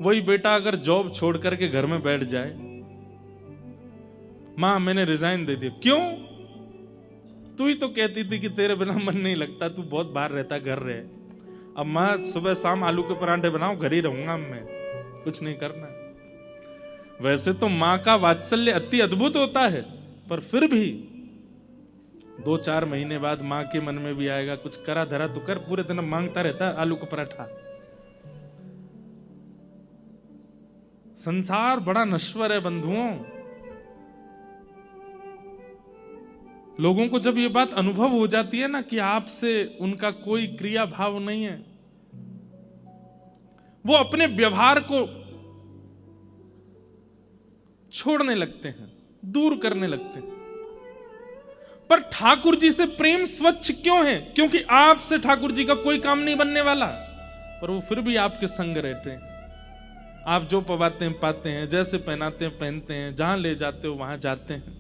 Speaker 1: वही बेटा अगर जॉब छोड़ करके घर में बैठ जाए, मां मैंने रिजाइन दे दिया। क्यों? तू ही तो कहती थी कि तेरे बिना मन नहीं लगता, तू बहुत बाहर रहता, घर रहे। अब मैं सुबह शाम आलू के परांठे बनाऊं, घर ही रहूंगा, मैं कुछ नहीं करना। वैसे तो मां का वात्सल्य अति अद्भुत होता है, पर फिर भी 2-4 महीने बाद मां के मन में भी आएगा कुछ करा धरा तो कर, पूरे दिन मांगता रहता है आलू का पराठा। संसार बड़ा नश्वर है बंधुओं। लोगों को जब ये बात अनुभव हो जाती है ना कि आपसे उनका कोई क्रिया भाव नहीं है, वो अपने व्यवहार को छोड़ने लगते हैं, दूर करने लगते हैं। पर ठाकुर जी से प्रेम स्वच्छ क्यों है? क्योंकि आपसे ठाकुर जी का कोई काम नहीं बनने वाला, पर वो फिर भी आपके संग रहते हैं। आप जो पवाते हैं पाते हैं, जैसे पहनाते हैं पहनते हैं, जहां ले जाते हो वहां जाते हैं।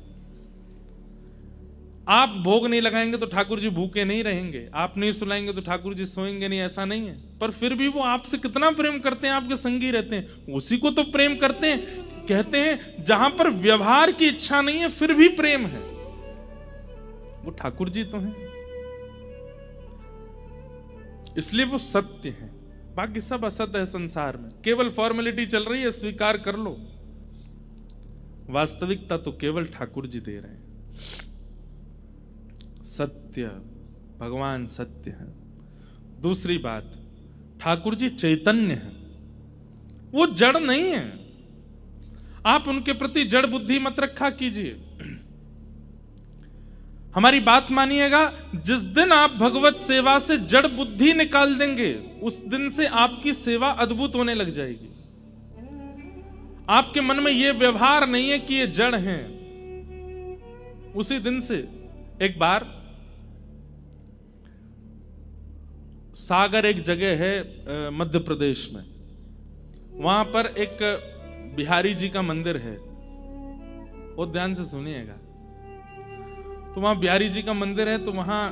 Speaker 1: आप भोग नहीं लगाएंगे तो ठाकुर जी भूखे नहीं रहेंगे, आप नहीं सुलाएंगे तो ठाकुर जी सोएंगे नहीं, ऐसा नहीं है। पर फिर भी वो आपसे कितना प्रेम करते हैं, आपके संगी रहते हैं, उसी को तो प्रेम करते हैं। कहते हैं जहां पर व्यवहार की इच्छा नहीं है फिर भी प्रेम है, वो ठाकुर जी तो हैं। इसलिए वो सत्य है, बाकी सब असत्य है संसार में। केवल फॉर्मेलिटी चल रही है, स्वीकार कर लो। वास्तविकता तो केवल ठाकुर जी दे रहे हैं। सत्य, भगवान सत्य है। दूसरी बात, ठाकुर जी चैतन्य है, वो जड़ नहीं है। आप उनके प्रति जड़ बुद्धि मत रखा कीजिए। हमारी बात मानिएगा, जिस दिन आप भगवत सेवा से जड़ बुद्धि निकाल देंगे, उस दिन से आपकी सेवा अद्भुत होने लग जाएगी। आपके मन में यह व्यवहार नहीं है कि ये जड़ हैं। उसी दिन से एक बार सागर एक जगह है मध्य प्रदेश में, वहां पर एक बिहारी जी का मंदिर है। वो ध्यान से सुनिएगा। तो वहां बिहारी जी का मंदिर है, तो वहां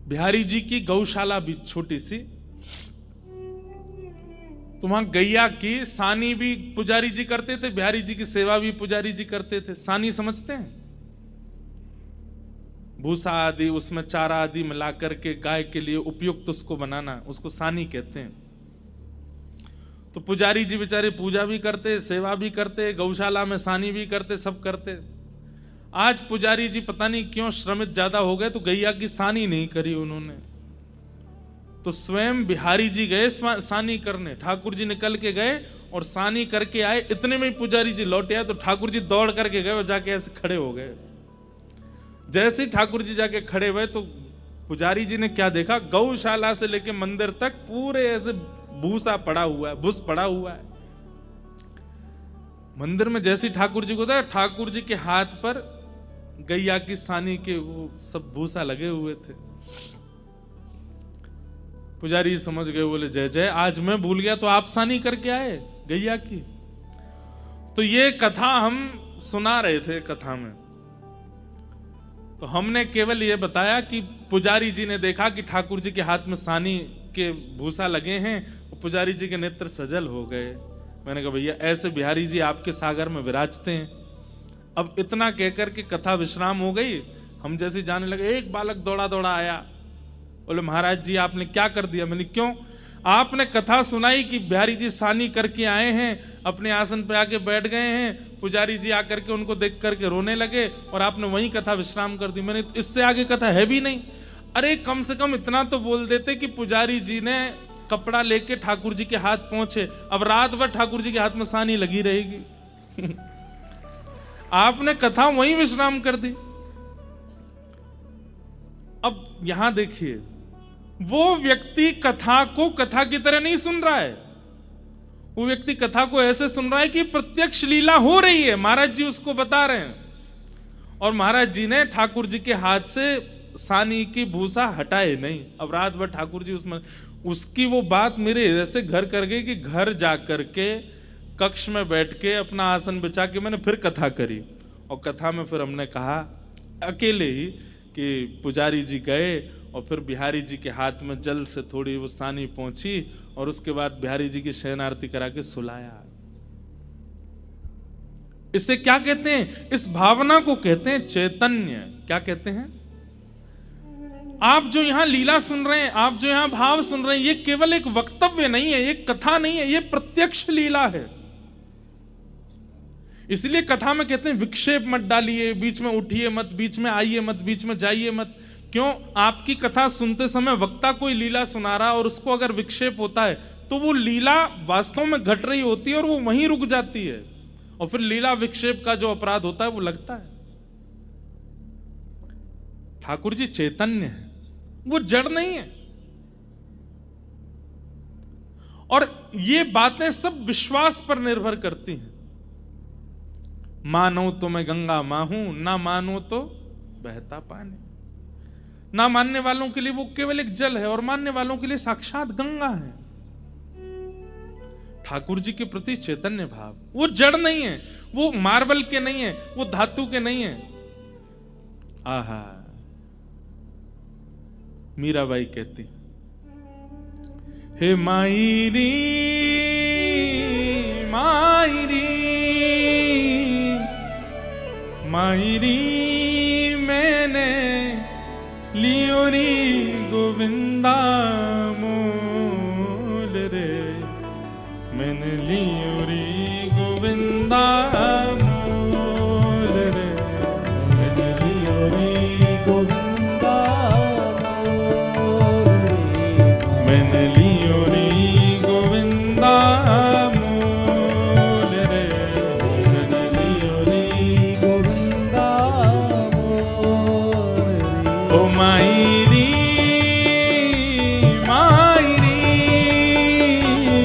Speaker 1: बिहारी जी की गौशाला भी छोटी सी, तो वहां गैया की सानी भी पुजारी जी करते थे, बिहारी जी की सेवा भी पुजारी जी करते थे। सानी समझते हैं? भूसा आदि, उसमें चारा आदि मिला करके गाय के लिए उपयुक्त उसको बनाना, उसको सानी कहते हैं। तो पुजारी जी बेचारे पूजा भी करते, सेवा भी करते, गौशाला में सानी भी करते, सब करते। आज पुजारी जी पता नहीं क्यों श्रमित ज्यादा हो गए, तो गैया की सानी नहीं करी उन्होंने। तो स्वयं बिहारी जी गए सानी करने, ठाकुर जी निकल के गए और सानी करके आए। इतने में ही पुजारी जी लौटे आए, तो ठाकुर जी दौड़ करके गए और जाके ऐसे खड़े हो गए। जैसे ही ठाकुर जी जाके खड़े हुए, तो पुजारी जी ने क्या देखा, गौशाला से लेके मंदिर तक पूरे ऐसे भूसा पड़ा हुआ है, भूस पड़ा हुआ है। मंदिर में जैसे ही ठाकुर जी को था, ठाकुर जी के हाथ पर गैया की सानी के वो सब भूसा लगे हुए थे। पुजारी समझ गए, बोले जय जय, आज मैं भूल गया तो आप सानी करके आए गैया की। तो ये कथा हम सुना रहे थे कथा में, तो हमने केवल ये बताया कि पुजारी जी ने देखा कि ठाकुर जी के हाथ में सानी के भूसा लगे हैं, और पुजारी जी के नेत्र सजल हो गए। मैंने कहा भैया ऐसे बिहारी जी आपके सागर में विराजते हैं। अब इतना कहकर के कथा विश्राम हो गई। हम जैसे जाने लगे, एक बालक दौड़ा दौड़ा आया, बोले महाराज जी आपने क्या कर दिया? मैंने क्यों? आपने कथा सुनाई कि बिहारी जी सानी करके आए हैं, अपने आसन पे आके बैठ गए हैं, पुजारी जी आकर के उनको देख करके रोने लगे और आपने वही कथा विश्राम कर दी। मैंने इससे आगे कथा है भी नहीं। अरे कम से कम इतना तो बोल देते कि पुजारी जी ने कपड़ा लेके ठाकुर जी के हाथ पहुंचे, अब रात भर ठाकुर जी के हाथ में सानी लगी रहेगी। आपने कथा वहीं विश्राम कर दी। अब यहां देखिए, वो व्यक्ति कथा को कथा की तरह नहीं सुन रहा है, वो व्यक्ति कथा को ऐसे सुन रहा है कि प्रत्यक्ष लीला हो रही है, महाराज जी उसको बता रहे हैं, और महाराज जी ने ठाकुर जी के हाथ से सानी की भूसा हटाए नहीं। अब रात भर ठाकुर जी उसमें, उसकी वो बात मेरे ऐसे घर कर गई कि घर जाकर के कक्ष में बैठ के अपना आसन बिछा के मैंने फिर कथा करी। और कथा में फिर हमने कहा अकेले ही कि पुजारी जी गए और फिर बिहारी जी के हाथ में जल से थोड़ी वो सानी पहुंची, और उसके बाद बिहारी जी की शयन आरती करा के सुलाया। इसे क्या कहते हैं? इस भावना को कहते हैं चैतन्य। क्या कहते हैं? आप जो यहां लीला सुन रहे हैं, आप जो यहां भाव सुन रहे हैं, ये केवल एक वक्तव्य नहीं है, ये कथा नहीं है, ये प्रत्यक्ष लीला है। इसलिए कथा में कहते हैं विक्षेप मत डालिए, बीच में उठिए मत, बीच में आइए मत, बीच में जाइए मत। क्यों? आपकी कथा सुनते समय वक्ता कोई लीला सुना रहा और उसको अगर विक्षेप होता है तो वो लीला वास्तव में घट रही होती है और वो वहीं रुक जाती है, और फिर लीला विक्षेप का जो अपराध होता है वो लगता है। ठाकुर जी चैतन्य है, वो जड़ नहीं है। और ये बातें सब विश्वास पर निर्भर करती हैं। मानो तो मैं गंगा मां हूं, ना मानो तो बहता पानी। ना मानने वालों के लिए वो केवल एक जल है, और मानने वालों के लिए साक्षात गंगा है। ठाकुर जी के प्रति चैतन्य भाव, वो जड़ नहीं है, वो मार्बल के नहीं है, वो धातु के नहीं है। आहा, मीराबाई कहती, हे मायरी मायरी मायरी मैंने लियो री गोविंदा मोल रे, मैंने लियो री गोविंदा मोल रे, मैंने लियो री गोविंदा मोल रे, मैंने लियो री गोविंदा मोल रे, मैंने लियो री गोविंदा मोल रे। ओ मायरी मायरी,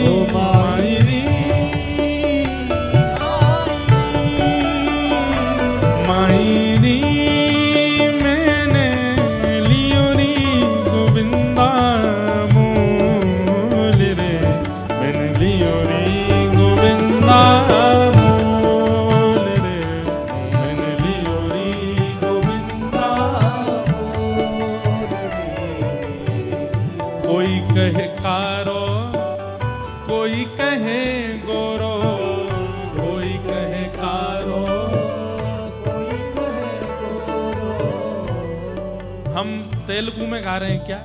Speaker 1: ओ मायरी मायरी मैंने लियो री गोविंदा मोल रे, मैंने लियो री गोविंदा मोल रे, मैंने लियो री गोविंदा मोल रे। कोई कहे कारो, कोई कहे गोरो, कोई कहे कारो, कोई कहे गोरो। हम तेलुगु में गा रहे हैं क्या?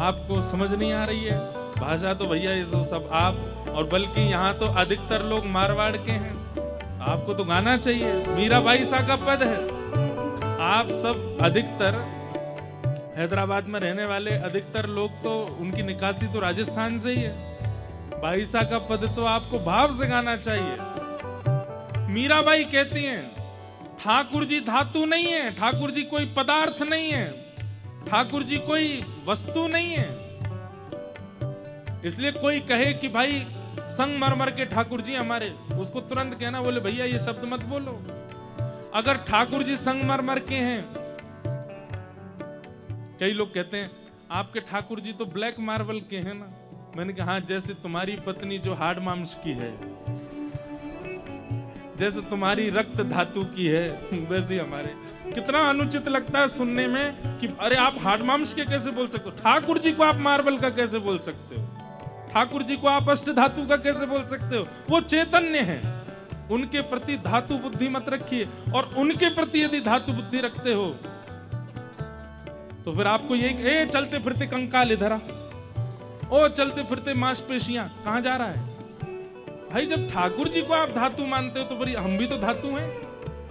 Speaker 1: आपको समझ नहीं आ रही है? भाषा तो भैया ये सब आप, और बल्कि यहाँ तो अधिकतर लोग मारवाड़ के हैं। आपको तो गाना चाहिए, मीराबाई सा का पद है। आप सब अधिकतर हैदराबाद में रहने वाले अधिकतर लोग तो उनकी निकासी तो राजस्थान से ही है। बाईसा का पद तो आपको भाव से गाना चाहिए। मीराबाई कहती हैं ठाकुर जी धातु नहीं है, ठाकुर जी कोई पदार्थ नहीं है, ठाकुर जी कोई वस्तु नहीं है। इसलिए कोई कहे कि भाई संगमरमर के ठाकुर जी हमारे, उसको तुरंत कहना, बोले भैया ये शब्द मत बोलो। अगर ठाकुर जी संगमरमर के हैं, कई लोग कहते हैं आपके ठाकुर जी तो ब्लैक मार्बल के हैं ना। मैंने कहा जैसे तुम्हारी पत्नी जो हार्ड मांस की है, जैसे तुम्हारी रक्त धातु की है, वैसे हमारे। कितना अनुचित लगता है सुनने में कि अरे आप हार्ड मांस के कैसे बोल सकते हो, ठाकुर जी को आप मार्बल का कैसे बोल सकते हो, ठाकुर जी को आप अष्ट धातु का कैसे बोल सकते हो। वो चैतन्य है, उनके प्रति धातु बुद्धि मत रखिए। और उनके प्रति यदि धातु बुद्धि रखते हो तो फिर आपको ये चलते फिरते कंकाल इधर आ, ओ चलते फिरते मांसपेशियां, कहां जा रहा है भाई? जब ठाकुर जी को आप धातु मानते हो तो फिर हम भी तो धातु हैं,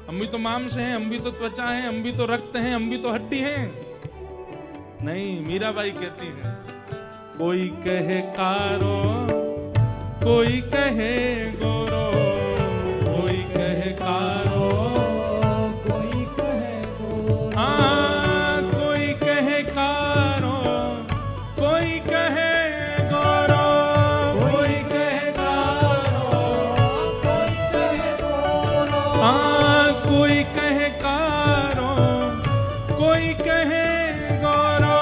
Speaker 1: हम भी तो मांस हैं, हम भी तो त्वचा हैं, हम भी तो रक्त हैं, हम भी तो हड्डी हैं। नहीं, मीराबाई कहती है कोई कहे कारो, कोई कहे गोरो, कोई कहे कारो, कोई कहे गोरो। हाँ, कोई कहे कारो, कोई कहे गोरो, कोई कहे कारो, कोई कहे गोरो। हाँ, कोई कहे कारो, कोई कहे गोरो,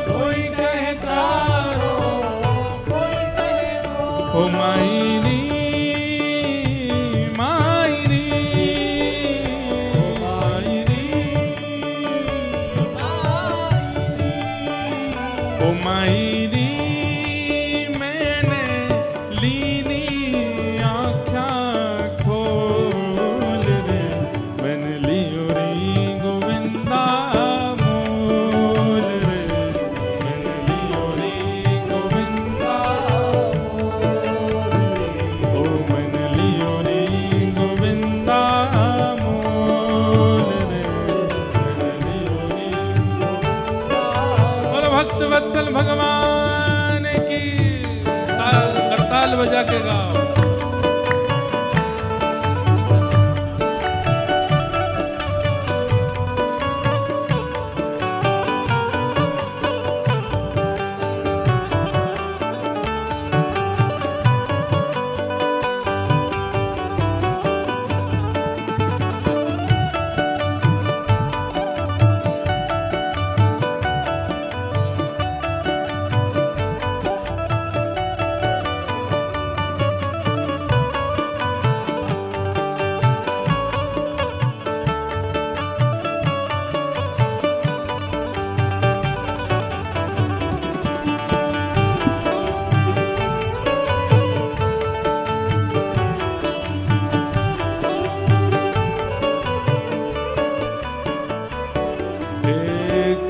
Speaker 1: कोई कहे कारो, कोई कहे गोरो। ओ मायरी मायरी मायरी ओ मायरी मैंने लीनी आँख्या खोल विठल भगवान की। करताल बजा के गाओ।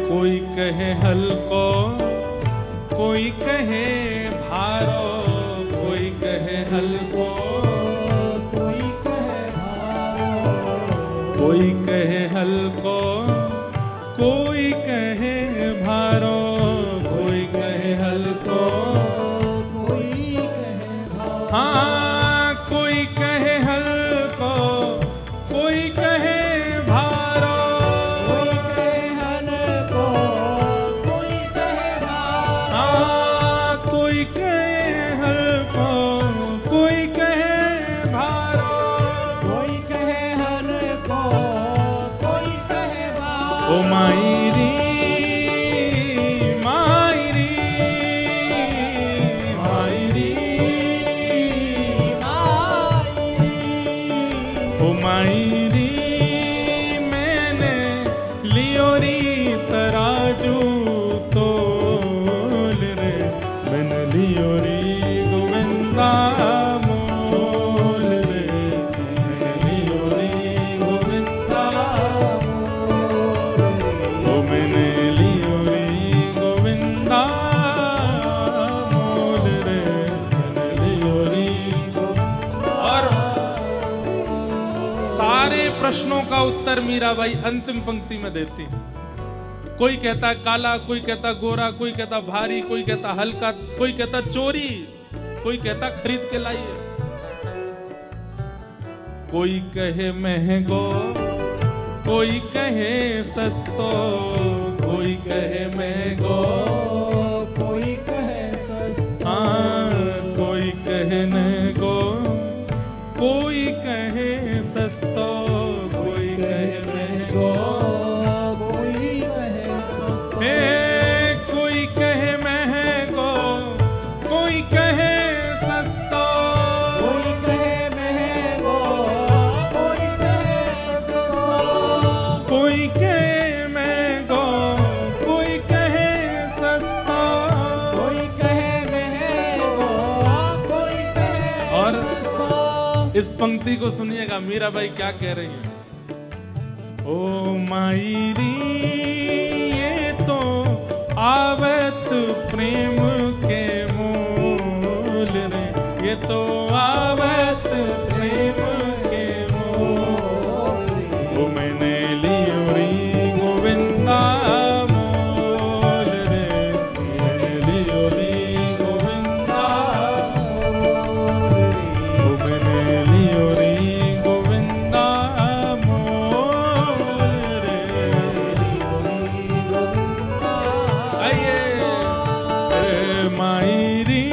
Speaker 1: कोई कहे हल्को, कोई कहे भारो, कोई कहे हल्को,
Speaker 2: कोई कहे भारो,
Speaker 1: कोई कहे हल्को, कोई कहे भारो, कोई कहे हल्को,
Speaker 2: कोई कहे भारो।
Speaker 1: हाँ कोई कहे हल्को, कोई कहे भारो,
Speaker 2: कोई कहे हल्को, कोई कहे भारो।
Speaker 1: हाँ कोई कहे हल्को, कोई कहे भारो।
Speaker 2: कोई कहे हल्को, कोई कहे भारो।
Speaker 1: ओ मायरी मायरी मायरी, ओ मायरी मैंने लियोरी तराजू तोल रे, मैंने लियोरी गोविंदा मोल रे, मैंने लियोरी गोविंदा ओ मैंने लियोरी गोविंदा मोल रे, मैंने लियोरी गोविंदा। और सारे प्रश्नों का उत्तर मीराबाई अंतिम पंक्ति में देती है। कोई कहता काला, कोई कहता गोरा, कोई कहता भारी, कोई कहता हल्का, कोई कहता चोरी, कोई कहता खरीद के लाइए। कोई कहे महंगो, कोई कहे सस्तो, कोई कहे महंगो,
Speaker 2: कोई कहे सस्ता।
Speaker 1: हाँ कोई कहे महंगो, कोई कहे सस्तो, कोई कहे महंगो,
Speaker 2: कोई कहे सस्ता।
Speaker 1: हे कोई कहे महंगो, कोई कहे सस्तो,
Speaker 2: कोई कहे महंगो, कोई कहे सस्ता।
Speaker 1: कोई कहे महंगो, कोई कहे सस्तो।
Speaker 2: कोई कहे महंगो, कोई कहे
Speaker 1: और
Speaker 2: सस्ता।
Speaker 1: इस पंक्ति को सुनिएगा मीराबाई क्या कह रही है। ओ मायरी ये तो आवत प्रेम के मोल रे, ये तो आवत प्रेम के मोल रे, ओ मैंने लियोरी गोविंदा मोल रे, मैंने लियोरी गोविंदा मोल रे, ओ मैंने लियोरी गोविंदा मोल रे। आइए मायरी मायरी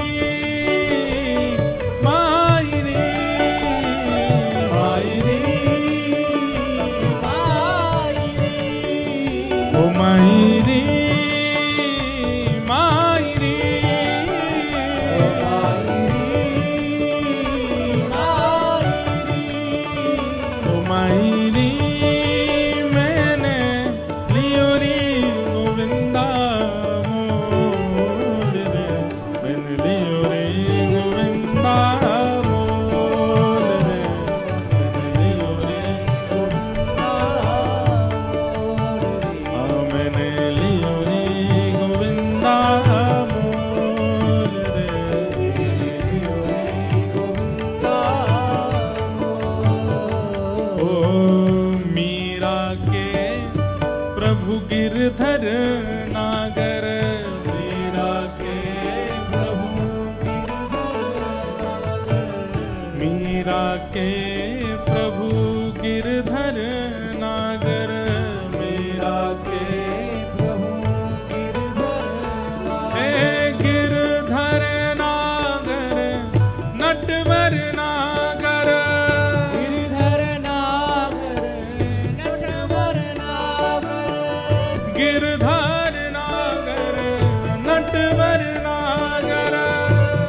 Speaker 1: नागर,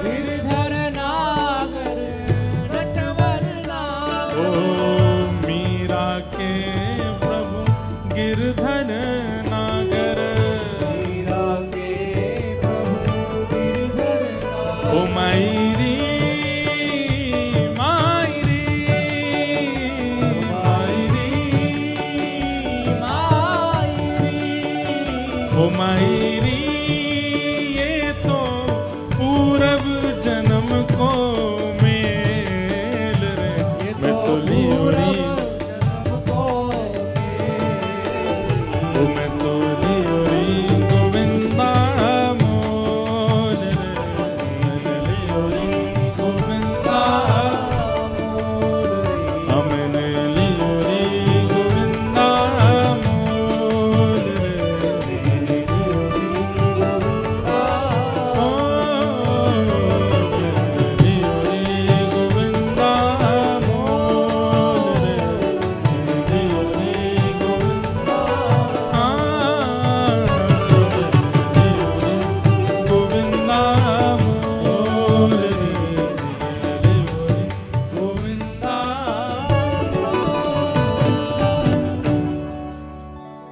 Speaker 2: गिरधर नागर नटवर नागर।
Speaker 1: ओ मीरा के प्रभु गिरधर नागर,
Speaker 2: मीरा के प्रभु गिरधर नागर।
Speaker 1: ओ मायरी मायरी
Speaker 2: मायरी
Speaker 1: ओ मायरी, ये तो पूरब जन्म को मेल रे।
Speaker 2: ये
Speaker 1: मैं
Speaker 2: तो
Speaker 1: तो लियोरी,
Speaker 2: जन्म को
Speaker 1: ओ मैं तो लियोरी गोविंदा मोल रे। मैं लियोरी गोविंदा, हमने लियोरी गोविंदा मोल रे।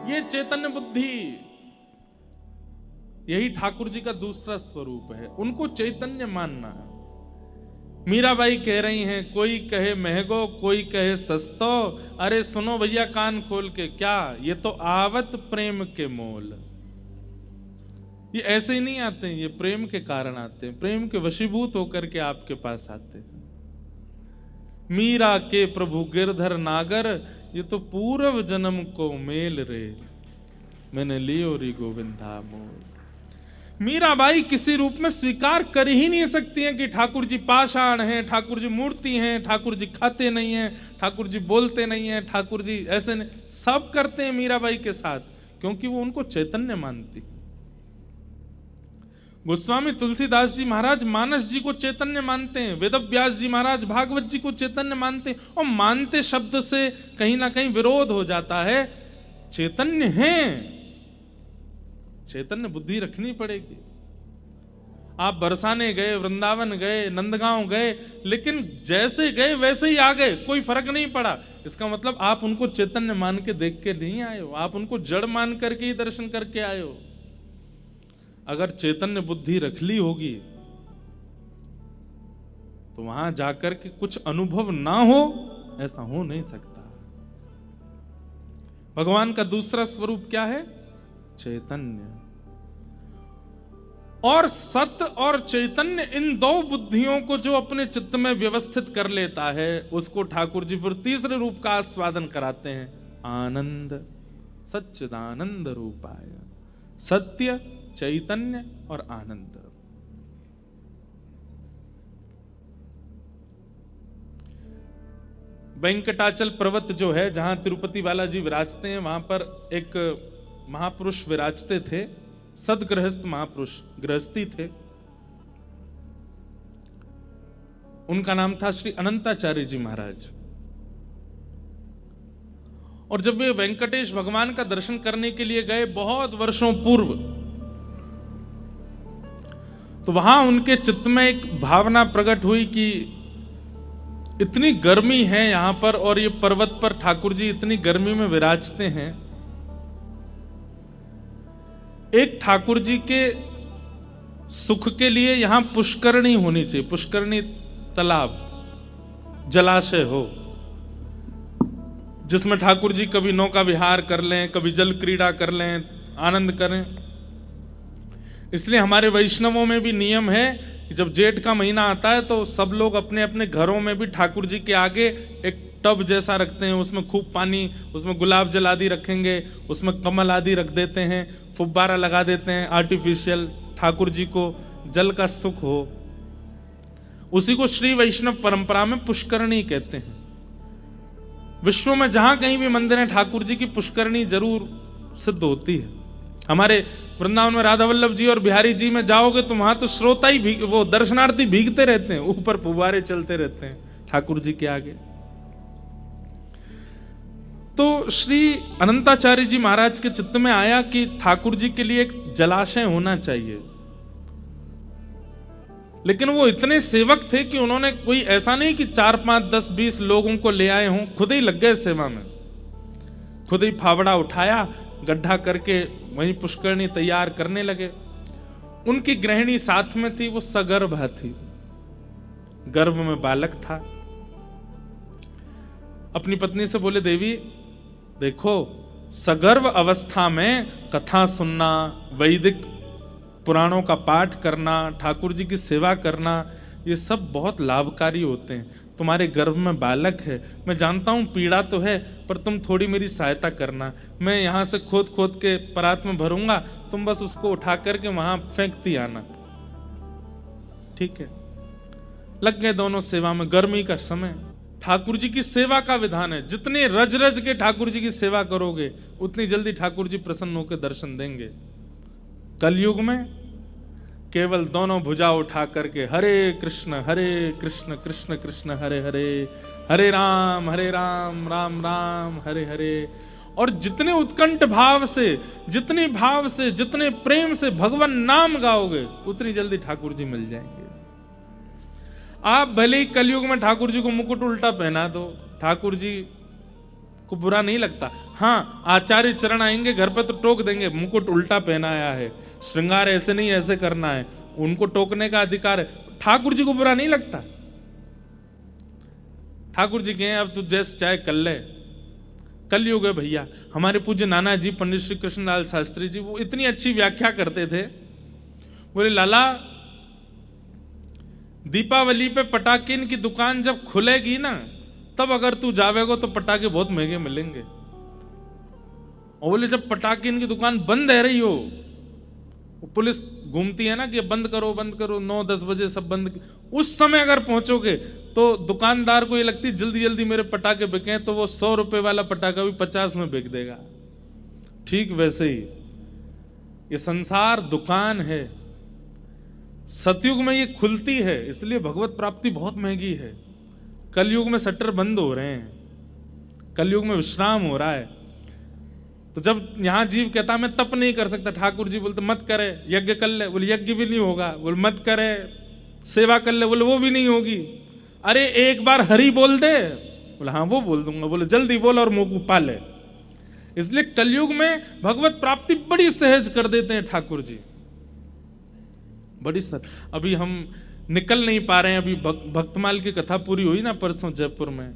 Speaker 1: ये चैतन्य बुद्धि, यही ठाकुर जी का दूसरा स्वरूप है। उनको चैतन्य मानना है। मीराबाई कह रही हैं, कोई कहे महंगो कोई कहे सस्तो, अरे सुनो भैया कान खोल के, क्या ये तो आवत प्रेम के मोल। ये ऐसे ही नहीं आते हैं, ये प्रेम के कारण आते हैं, प्रेम के वशीभूत होकर के आपके पास आते हैं। मीरा के प्रभु गिरधर नागर, ये तो पूर्व जन्म को मेल रे, मैंने लियो री गोविंदा मोल। मीराबाई किसी रूप में स्वीकार कर ही नहीं सकती हैं कि ठाकुर जी पाषाण हैं, ठाकुर जी मूर्ति हैं, ठाकुर जी खाते नहीं हैं, ठाकुर जी बोलते नहीं हैं, ठाकुर जी ऐसे नहीं, सब करते हैं मीराबाई के साथ, क्योंकि वो उनको चैतन्य मानती। गोस्वामी तुलसीदास जी महाराज मानस जी को चैतन्य मानते हैं, वेदव्यास जी महाराज भागवत जी को चैतन्य मानते हैं। और मानते शब्द से कहीं ना कहीं विरोध हो जाता है। चैतन्य हैं, चैतन्य बुद्धि रखनी पड़ेगी। आप बरसाने गए, वृंदावन गए, नंदगांव गए, लेकिन जैसे गए वैसे ही आ गए, कोई फर्क नहीं पड़ा। इसका मतलब आप उनको चैतन्य मान के देख के नहीं आए हो, आप उनको जड़ मान करके ही दर्शन करके आए हो। अगर चैतन्य बुद्धि रख ली होगी तो वहां जाकर के कुछ अनुभव ना हो, ऐसा हो नहीं सकता। भगवान का दूसरा स्वरूप क्या है? चैतन्य। और सत्य और चैतन्य, इन दो बुद्धियों को जो अपने चित्त में व्यवस्थित कर लेता है, उसको ठाकुर जी फिर तीसरे रूप का आस्वादन कराते हैं, आनंद। सच्चिदानंद रूपाय, सत्य, चैतन्य और आनंद। वेंकटाचल पर्वत जो है, जहां तिरुपति बालाजी विराजते हैं, वहां पर एक महापुरुष विराजते थे, सदगृहस्थ महापुरुष, गृहस्थी थे। उनका नाम था श्री अनंताचार्य जी महाराज। और जब वे वेंकटेश भगवान का दर्शन करने के लिए गए बहुत वर्षों पूर्व, तो वहां उनके चित्त में एक भावना प्रकट हुई कि इतनी गर्मी है यहां पर, और ये पर्वत पर ठाकुर जी इतनी गर्मी में विराजते हैं। एक ठाकुर जी के सुख के लिए यहां पुष्करणी होनी चाहिए, पुष्करणी तालाब, जलाशय हो, जिसमें ठाकुर जी कभी नौका विहार कर लें, कभी जल क्रीड़ा कर लें, आनंद करें। इसलिए हमारे वैष्णवों में भी नियम है कि जब जेठ का महीना आता है तो सब लोग अपने अपने घरों में भी ठाकुर जी के आगे एक टब जैसा रखते हैं, उसमें खूब पानी, उसमें गुलाब जल आदि रखेंगे, उसमें कमल आदि रख देते हैं, फुब्बारा लगा देते हैं आर्टिफिशियल, ठाकुर जी को जल का सुख हो। उसी को श्री वैष्णव परंपरा में पुष्करणी कहते हैं। विश्व में जहां कहीं भी मंदिर है, ठाकुर जी की पुष्करणी जरूर सिद्ध होती है। हमारे वृंदावन में राधा वल्लभ जी और बिहारी जी में जाओगे तो वहां तो श्रोता ही वो दर्शनार्थी भीगते रहते हैं, ऊपर फुब्बारे चलते रहते हैं ठाकुर जी के आगे। तो श्री अनंताचार्य जी महाराज के चित्त में आया कि ठाकुर जी के लिए एक जलाशय होना चाहिए। लेकिन वो इतने सेवक थे कि उन्होंने कोई ऐसा नहीं कि 4, 5, 10, 20 लोगों को ले आए हों, खुद ही लग गए सेवा में। खुद ही फावड़ा उठाया, गड्ढा करके वहीं पुष्करणी तैयार करने लगे। उनकी गृहिणी साथ में थी, वो सगर्भ थी, गर्भ में बालक था। अपनी पत्नी से बोले, देवी देखो, सगर्भ अवस्था में कथा सुनना, वैदिक पुराणों का पाठ करना, ठाकुर जी की सेवा करना, ये सब बहुत लाभकारी होते हैं। तुम्हारे गर्भ में बालक है, मैं जानता हूं पीड़ा तो है, पर तुम थोड़ी मेरी सहायता करना। मैं यहां से खोद खोद के परात में भरूंगा, तुम बस उसको उठा करके वहां फेंकती आना। ठीक है। लग गए दोनों सेवा में। गर्मी का समय, ठाकुर जी की सेवा का विधान है, जितने रज रज के ठाकुर जी की सेवा करोगे उतनी जल्दी ठाकुर जी प्रसन्न होकर दर्शन देंगे। कलयुग में केवल दोनों भुजा उठा करके हरे कृष्ण कृष्ण कृष्ण हरे हरे, हरे राम राम राम हरे हरे। और जितने उत्कंठ भाव से, जितने भाव से, जितने प्रेम से भगवान नाम गाओगे उतनी जल्दी ठाकुर जी मिल जाएंगे। आप भले ही कलयुग में ठाकुर जी को मुकुट उल्टा पहना दो, ठाकुर जी को बुरा नहीं लगता। हाँ, आचार्य चरण आएंगे घर पे तो टोक देंगे, मुकुट उल्टा पहनाया है, श्रृंगार ऐसे नहीं ऐसे करना है, उनको टोकने का अधिकार है। ठाकुर जी को बुरा नहीं लगता। ठाकुर जी कहें अब तू जैसे चाहे कर ले। कलयुग है भैया। हमारे पूज्य नाना जी पंडित श्री कृष्णलाल शास्त्री जी, वो इतनी अच्छी व्याख्या करते थे। बोले, लाला दीपावली पे पटाखे की दुकान जब खुलेगी ना, तब अगर तू जावेगा तो पटाखे बहुत महंगे मिलेंगे। और बोले जब पटाखे की दुकान बंद है रही हो, पुलिस घूमती है ना कि बंद करो 9-10 बजे सब बंद, उस समय अगर पहुंचोगे तो दुकानदार को ये लगती जल्दी जल्दी मेरे पटाखे बिके, तो वो 100 रुपए वाला पटाखा भी 50 में बिक देगा। ठीक वैसे ही ये संसार दुकान है। सतयुग में ये खुलती है, इसलिए भगवत प्राप्ति बहुत महंगी है। कलयुग में शटर बंद हो रहे हैं, कलयुग में विश्राम हो रहा है। तो जब यहां जीव कहता मैं तप नहीं कर सकता, ठाकुर जी बोलते मत करे, यज्ञ कर ले, बोले यज्ञ भी नहीं होगा। बोले मत करे, सेवा कर ले, बोले वो भी नहीं होगी। अरे एक बार हरि बोल दे, बोले हाँ वो बोल दूंगा। बोले जल्दी बोल और मुंह पा ले। इसलिए कलयुग में भगवत प्राप्ति बड़ी सहज कर देते हैं ठाकुर जी, बड़ी सर। अभी हम निकल नहीं पा रहे हैं। अभी भक्तमाल की कथा पूरी हुई ना परसों जयपुर में,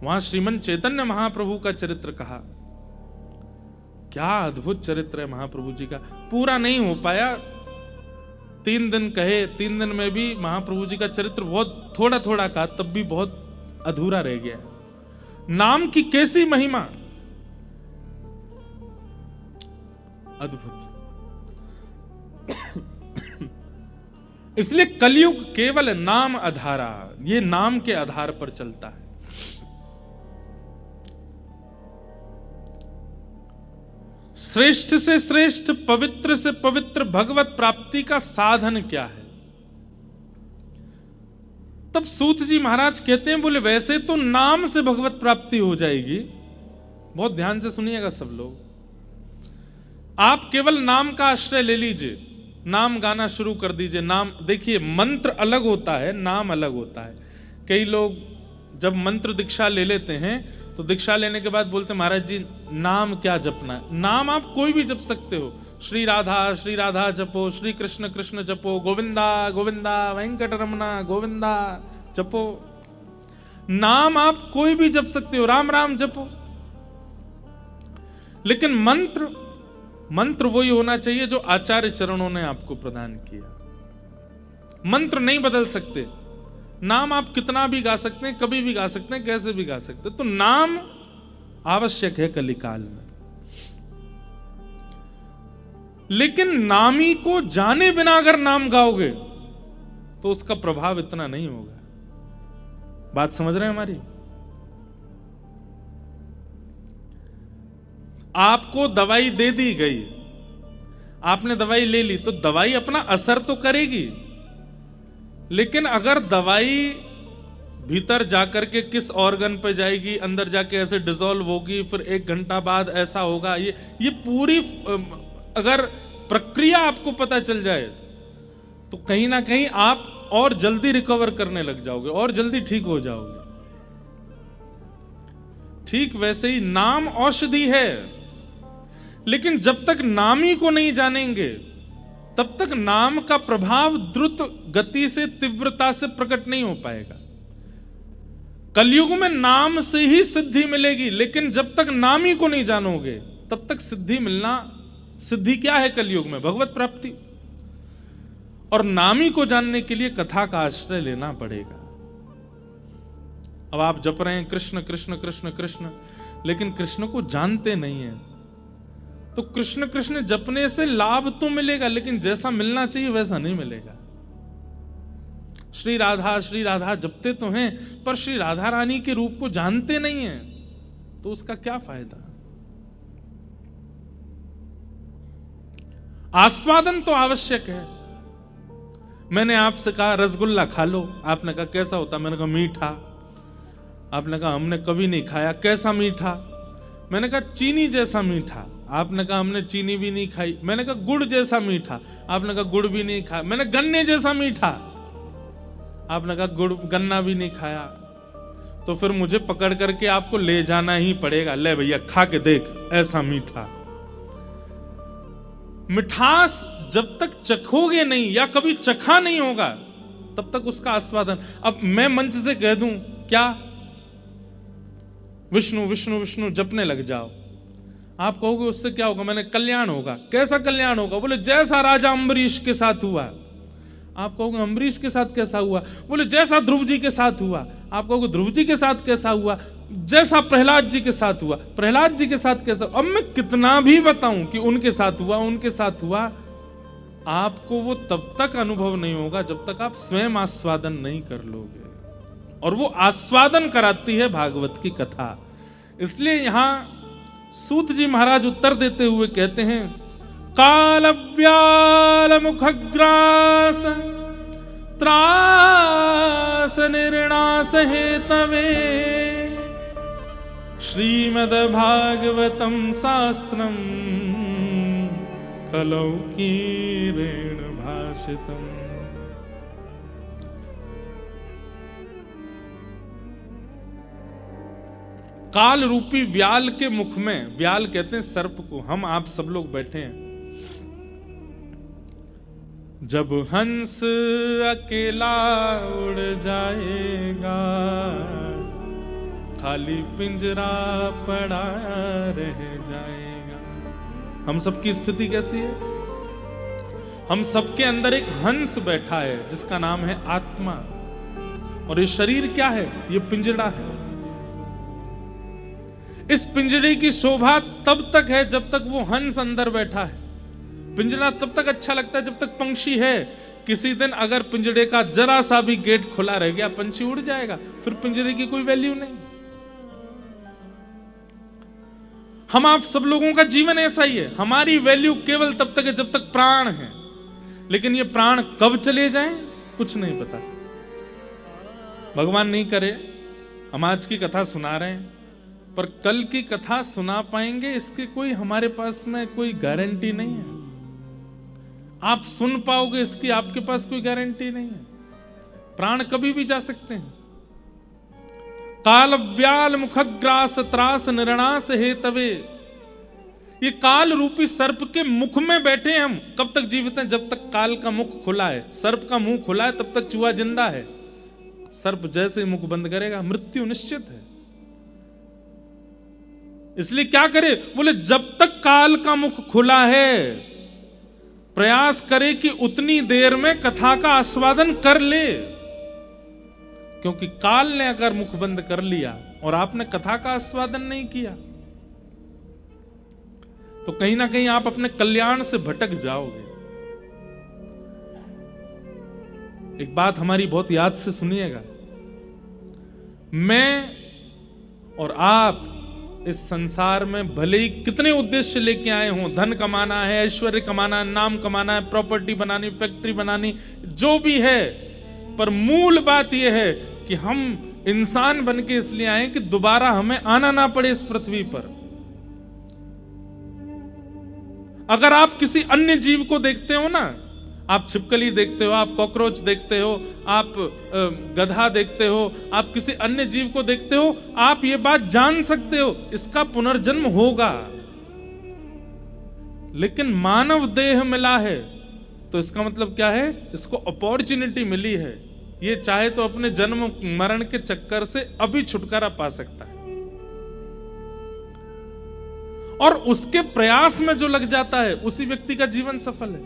Speaker 1: वहां श्रीमन चैतन्य महाप्रभु का चरित्र कहा। क्या अद्भुत चरित्र है महाप्रभु जी का। पूरा नहीं हो पाया, 3 दिन कहे, 3 दिन में भी महाप्रभु जी का चरित्र बहुत थोड़ा थोड़ा कहा, तब भी बहुत अधूरा रह गया। नाम की कैसी महिमा, अद्भुत। इसलिए कलयुग केवल नाम आधारा, ये नाम के आधार पर चलता है। श्रेष्ठ से श्रेष्ठ, पवित्र से पवित्र भगवत प्राप्ति का साधन क्या है? तब सूत जी महाराज कहते हैं, बोले वैसे तो नाम से भगवत प्राप्ति हो जाएगी। बहुत ध्यान से सुनिएगा सब लोग। आप केवल नाम का आश्रय ले लीजिए, नाम गाना शुरू कर दीजिए। नाम देखिए, मंत्र अलग होता है, नाम अलग होता है। कई लोग जब मंत्र दीक्षा ले लेते हैं तो दीक्षा लेने के बाद बोलते महाराज जी नाम क्या जपना है? नाम आप कोई भी जप सकते हो। श्री राधा जपो, श्री कृष्ण कृष्ण जपो, गोविंदा गोविंदा वेंकट रमना गोविंदा जपो। नाम आप कोई भी जप सकते हो, राम राम जपो। लेकिन मंत्र वही होना चाहिए जो आचार्य चरणों ने आपको प्रदान किया। मंत्र नहीं बदल सकते। नाम आप कितना भी गा सकते हैं, कभी भी गा सकते हैं, कैसे भी गा सकते हैं। तो नाम आवश्यक है कलिकाल में। लेकिन नामी को जाने बिना अगर नाम गाओगे तो उसका प्रभाव इतना नहीं होगा। बात समझ रहे हैं हमारी? आपको दवाई दे दी गई, आपने दवाई ले ली, तो दवाई अपना असर तो करेगी, लेकिन अगर दवाई भीतर जाकर के किस ऑर्गन पे जाएगी, अंदर जाके ऐसे डिसॉल्व होगी, फिर 1 घंटा बाद ऐसा होगा, ये पूरी अगर प्रक्रिया आपको पता चल जाए तो कहीं ना कहीं आप और जल्दी रिकवर करने लग जाओगे और जल्दी ठीक हो जाओगे। ठीक वैसे ही नाम औषधि है, लेकिन जब तक नामी को नहीं जानेंगे तब तक नाम का प्रभाव द्रुत गति से, तीव्रता से प्रकट नहीं हो पाएगा। कलयुग में नाम से ही सिद्धि मिलेगी, लेकिन जब तक नामी को नहीं जानोगे तब तक सिद्धि मिलना, सिद्धि क्या है कलयुग में? भगवत प्राप्ति। और नामी को जानने के लिए कथा का आश्रय लेना पड़ेगा। अब आप जप रहे हैं कृष्ण कृष्ण कृष्ण कृष्ण, लेकिन कृष्ण को जानते नहीं है, तो कृष्ण कृष्ण जपने से लाभ तो मिलेगा, लेकिन जैसा मिलना चाहिए वैसा नहीं मिलेगा। श्री राधा जपते तो हैं, पर श्री राधा रानी के रूप को जानते नहीं हैं, तो उसका क्या फायदा? आस्वादन तो आवश्यक है। मैंने आपसे कहा रसगुल्ला खा लो, आपने कहा कैसा होता? मैंने कहा मीठा। आपने कहा हमने कभी नहीं खाया, कैसा मीठा? मैंने कहा चीनी जैसा मीठा। आपने कहा हमने चीनी भी नहीं खाई। मैंने कहा गुड़ जैसा मीठा। आपने कहा गुड़ भी नहीं खाया। मैंने गन्ने जैसा मीठा। आपने कहा गुड़ गन्ना भी नहीं खाया। तो फिर मुझे पकड़ करके आपको ले जाना ही पड़ेगा, ले भैया खा के देख, ऐसा मीठा। मिठास जब तक चखोगे नहीं या कभी चखा नहीं होगा तब तक उसका आस्वादन। अब मैं मंच से कह दूं क्या, विष्णु विष्णु विष्णु जपने लग जाओ, आप कहोगे उससे क्या होगा? मैंने कल्याण होगा। कैसा कल्याण होगा? बोले जैसा राजा अम्बरीश के साथ हुआ। आप कहोगे अम्बरीश के साथ कैसा हुआ? बोले जैसा ध्रुव जी के साथ हुआ। आप कहोगे ध्रुव जी के साथ कैसा हुआ? जैसा प्रहलाद जी के साथ हुआ। प्रहलाद जी के साथ कैसा? अब मैं कितना भी बताऊं कि उनके साथ हुआ, उनके साथ हुआ, आपको वो तब तक अनुभव नहीं होगा जब तक आप स्वयं आस्वादन नहीं कर लोगे। और वो आस्वादन कराती है भागवत की कथा। इसलिए यहां सूत जी महाराज उत्तर देते हुए कहते हैं, काल व्याल मुखग्रास त्रास निर्णास हेतवे श्रीमद् भागवतम शास्त्रम कलौ कीरेण भाषितम। काल रूपी व्याल के मुख में, व्याल कहते हैं सर्प को, हम आप सब लोग बैठे हैं। जब हंस अकेला उड़ जाएगा, खाली पिंजरा पड़ा रह जाएगा। हम सबकी स्थिति कैसी है? हम सबके अंदर एक हंस बैठा है जिसका नाम है आत्मा। और ये शरीर क्या है? ये पिंजरा है। इस पिंजरे की शोभा तब तक है जब तक वो हंस अंदर बैठा है। पिंजरा तब तक अच्छा लगता है जब तक पंछी है। किसी दिन अगर पिंजरे का जरा सा भी गेट खुला रह गया, पंछी उड़ जाएगा, फिर पिंजरे की कोई वैल्यू नहीं। हम आप सब लोगों का जीवन ऐसा ही है। हमारी वैल्यू केवल तब तक है जब तक प्राण है, लेकिन ये प्राण कब चले जाएं कुछ नहीं पता। भगवान नहीं करे, हम आज की कथा सुना रहे हैं, पर कल की कथा सुना पाएंगे इसकी कोई हमारे पास में कोई गारंटी नहीं है। आप सुन पाओगे इसकी आपके पास कोई गारंटी नहीं है। प्राण कभी भी जा सकते हैं। काल व्याल मुखग्रास त्रास निर्णास हेतवे। ये काल रूपी सर्प के मुख में बैठे हैं हम। कब तक जीवित हैं? जब तक काल का मुख खुला है। सर्प का मुंह खुला है तब तक चूहा जिंदा है। सर्प जैसे ही मुख बंद करेगा मृत्यु निश्चित है। इसलिए क्या करे? बोले जब तक काल का मुख खुला है प्रयास करे कि उतनी देर में कथा का आस्वादन कर ले। क्योंकि काल ने अगर मुख बंद कर लिया और आपने कथा का आस्वादन नहीं किया तो कहीं ना कहीं आप अपने कल्याण से भटक जाओगे। एक बात हमारी बहुत याद से सुनिएगा। मैं और आप इस संसार में भले ही कितने उद्देश्य लेके आए हों, धन कमाना है, ऐश्वर्य कमाना है, नाम कमाना है, प्रॉपर्टी बनानी, फैक्ट्री बनानी, जो भी है, पर मूल बात यह है कि हम इंसान बन के इसलिए आए कि दोबारा हमें आना ना पड़े इस पृथ्वी पर। अगर आप किसी अन्य जीव को देखते हो ना, आप छिपकली देखते हो, आप कॉकरोच देखते हो, आप गधा देखते हो, आप किसी अन्य जीव को देखते हो, आप ये बात जान सकते हो इसका पुनर्जन्म होगा। लेकिन मानव देह मिला है तो इसका मतलब क्या है, इसको अपॉर्चुनिटी मिली है, ये चाहे तो अपने जन्म मरण के चक्कर से अभी छुटकारा पा सकता है। और उसके प्रयास में जो लग जाता है उसी व्यक्ति का जीवन सफल है।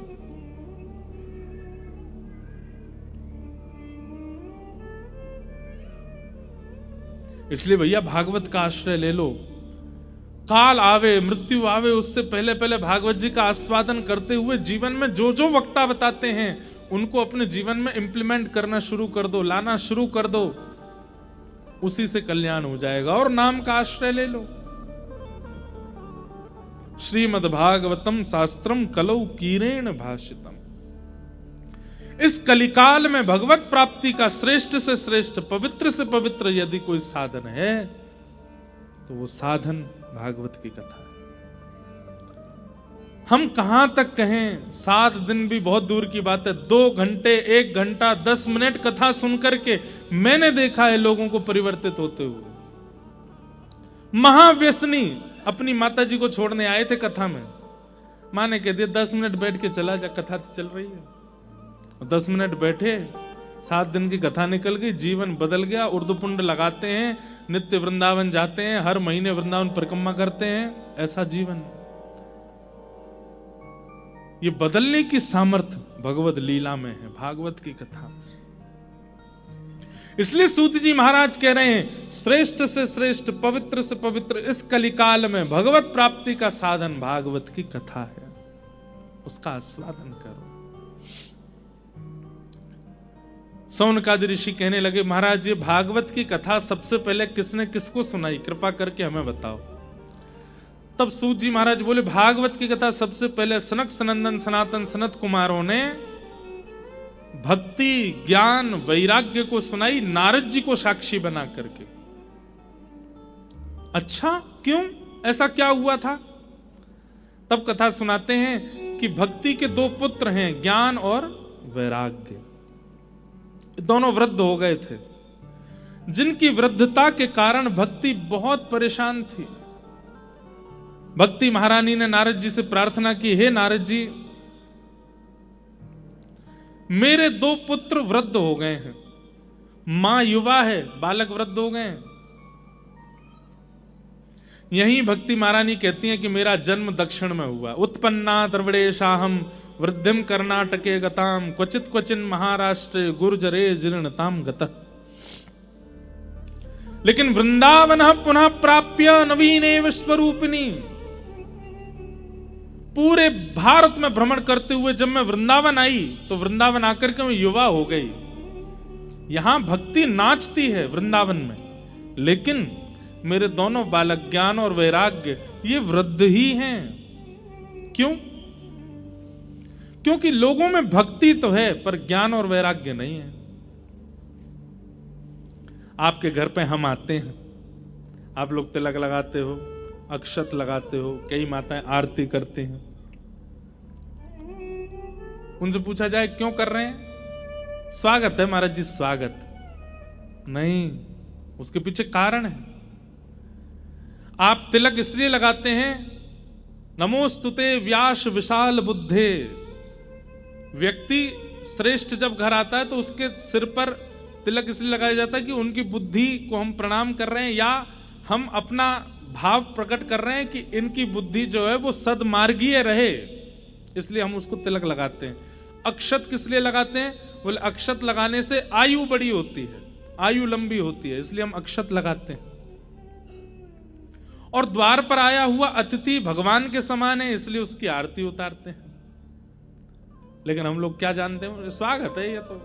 Speaker 1: इसलिए भैया भागवत का आश्रय ले लो। काल आवे, मृत्यु आवे, उससे पहले पहले भागवत जी का आस्वादन करते हुए जीवन में जो जो वक्ता बताते हैं उनको अपने जीवन में इंप्लीमेंट करना शुरू कर दो, लाना शुरू कर दो, उसी से कल्याण हो जाएगा। और नाम का आश्रय ले लो। श्रीमद् भागवतम शास्त्रम कलौ कीरेण भाषितम। इस कलिकाल में भगवत प्राप्ति का श्रेष्ठ से श्रेष्ठ, पवित्र से पवित्र यदि कोई साधन है तो वो साधन भागवत की कथा है। हम कहां तक कहें, 7 दिन भी बहुत दूर की बात है। 2 घंटे, 1 घंटा, 10 मिनट कथा सुनकर के मैंने देखा है लोगों को परिवर्तित होते हुए। महाव्यसनी अपनी माता जी को छोड़ने आए थे कथा में, मां ने कह दिया 10 मिनट बैठ के चला जा, कथा तो चल रही है। 10 मिनट बैठे, 7 दिन की कथा निकल गई, जीवन बदल गया। उर्दू पुंड लगाते हैं, नित्य वृंदावन जाते हैं, हर महीने वृंदावन परिक्रमा करते हैं, ऐसा जीवन। ये बदलने की सामर्थ्य भगवत लीला में है, भागवत की कथा। इसलिए सूत जी महाराज कह रहे हैं श्रेष्ठ से श्रेष्ठ, पवित्र से पवित्र इस कलिकाल में भगवत प्राप्ति का साधन भागवत की कथा है, उसका आस्वादन करो। सौनकादि ऋषि कहने लगे महाराज ये भागवत की कथा सबसे पहले किसने किसको सुनाई, कृपा करके हमें बताओ। तब सूत जी महाराज बोले भागवत की कथा सबसे पहले सनक सनंदन सनातन सनत कुमारों ने भक्ति ज्ञान वैराग्य को सुनाई, नारद जी को साक्षी बना करके। अच्छा क्यों, ऐसा क्या हुआ था? तब कथा सुनाते हैं कि भक्ति के 2 पुत्र हैं, ज्ञान और वैराग्य। दोनों वृद्ध हो गए थे, जिनकी वृद्धता के कारण भक्ति बहुत परेशान थी। भक्ति महारानी ने नारद जी से प्रार्थना की, हे नारद जी मेरे 2 पुत्र वृद्ध हो गए हैं, मां युवा है, बालक वृद्ध हो गए हैं। यही भक्ति महारानी कहती हैं कि मेरा जन्म दक्षिण में हुआ। उत्पन्ना द्रविड़ेशाहम वृद्धिम कर्नाटके गताम क्वचित क्वचिन महाराष्ट्र गुर्जरे जीर्णताम गतः। लेकिन वृंदावन पुनः प्राप्य नवीनेव स्वरूपिणी। पूरे भारत में भ्रमण करते हुए जब मैं वृंदावन आई तो वृंदावन आकर के मैं युवा हो गई। यहां भक्ति नाचती है वृंदावन में, लेकिन मेरे दोनों बालक ज्ञान और वैराग्य ये वृद्ध ही हैं। क्यों? क्योंकि लोगों में भक्ति तो है पर ज्ञान और वैराग्य नहीं है। आपके घर पे हम आते हैं, आप लोग तिलक लगाते हो, अक्षत लगाते हो, कई माताएं आरती करती हैं। उनसे पूछा जाए क्यों कर रहे हैं? स्वागत है महाराज जी, स्वागत नहीं, उसके पीछे कारण है। आप तिलक इसलिए लगाते हैं नमोस्तुते व्यास विशाल बुद्धे। व्यक्ति श्रेष्ठ जब घर आता है तो उसके सिर पर तिलक इसलिए लगाया जाता है कि उनकी बुद्धि को हम प्रणाम कर रहे हैं, या हम अपना भाव प्रकट कर रहे हैं कि इनकी बुद्धि जो है वो सदमार्गीय रहे, इसलिए हम उसको तिलक लगाते हैं। अक्षत किस लिए लगाते हैं? बोले अक्षत लगाने से आयु बड़ी होती है, आयु लंबी होती है, इसलिए हम अक्षत लगाते हैं। और द्वार पर आया हुआ अतिथि भगवान के समान है, इसलिए उसकी आरती उतारते हैं। लेकिन हम लोग क्या जानते हैं, स्वागत है, ये तो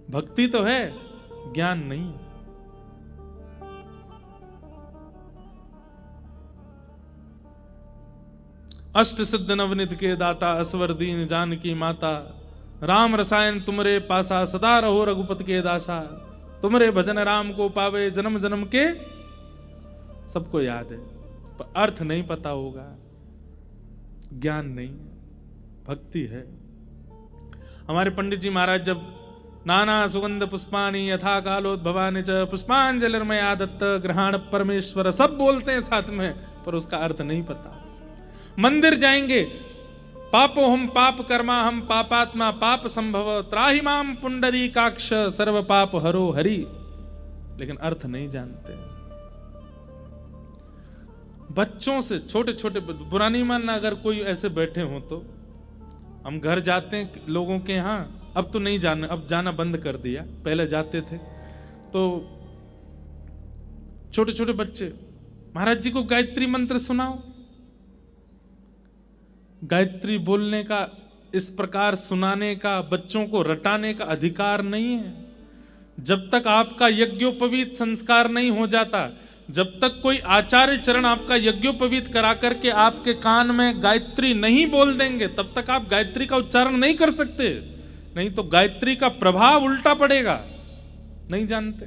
Speaker 1: भक्ति तो है, ज्ञान नहीं। अष्ट सिद्ध नवनिध के दाता असवर दीन जानकी माता। राम रसायन तुमरे पासा सदा रहो रघुपति के दासा। तुमरे भजन राम को पावे जन्म जन्म के। सबको याद है पर अर्थ नहीं पता होगा। ज्ञान नहीं है, भक्ति है। हमारे पंडित जी महाराज जब नाना सुगंध पुष्पाणि यथा कालोद्भवानि च पुष्पांजलिर्मया दत्त ग्रहण परमेश्वर सब बोलते हैं साथ में, पर उसका अर्थ नहीं पता। मंदिर जाएंगे, पापो हम पाप कर्मा हम पापात्मा पाप संभव त्राहि माम पुंडरीकाक्ष सर्व पाप हरो हरि, लेकिन अर्थ नहीं जानते। बच्चों से छोटे छोटे, बुरा नहीं मानना अगर कोई ऐसे बैठे हो तो, हम घर जाते हैं लोगों के यहाँ, अब तो नहीं जाना, अब जाना बंद कर दिया, पहले जाते थे तो छोटे छोटे बच्चे, महाराज जी को गायत्री मंत्र सुनाओ। गायत्री बोलने का, इस प्रकार सुनाने का, बच्चों को रटाने का अधिकार नहीं है। जब तक आपका यज्ञोपवीत संस्कार नहीं हो जाता, जब तक कोई आचार्य चरण आपका यज्ञोपवीत करा करके आपके कान में गायत्री नहीं बोल देंगे, तब तक आप गायत्री का उच्चारण नहीं कर सकते। नहीं तो गायत्री का प्रभाव उल्टा पड़ेगा। नहीं जानते,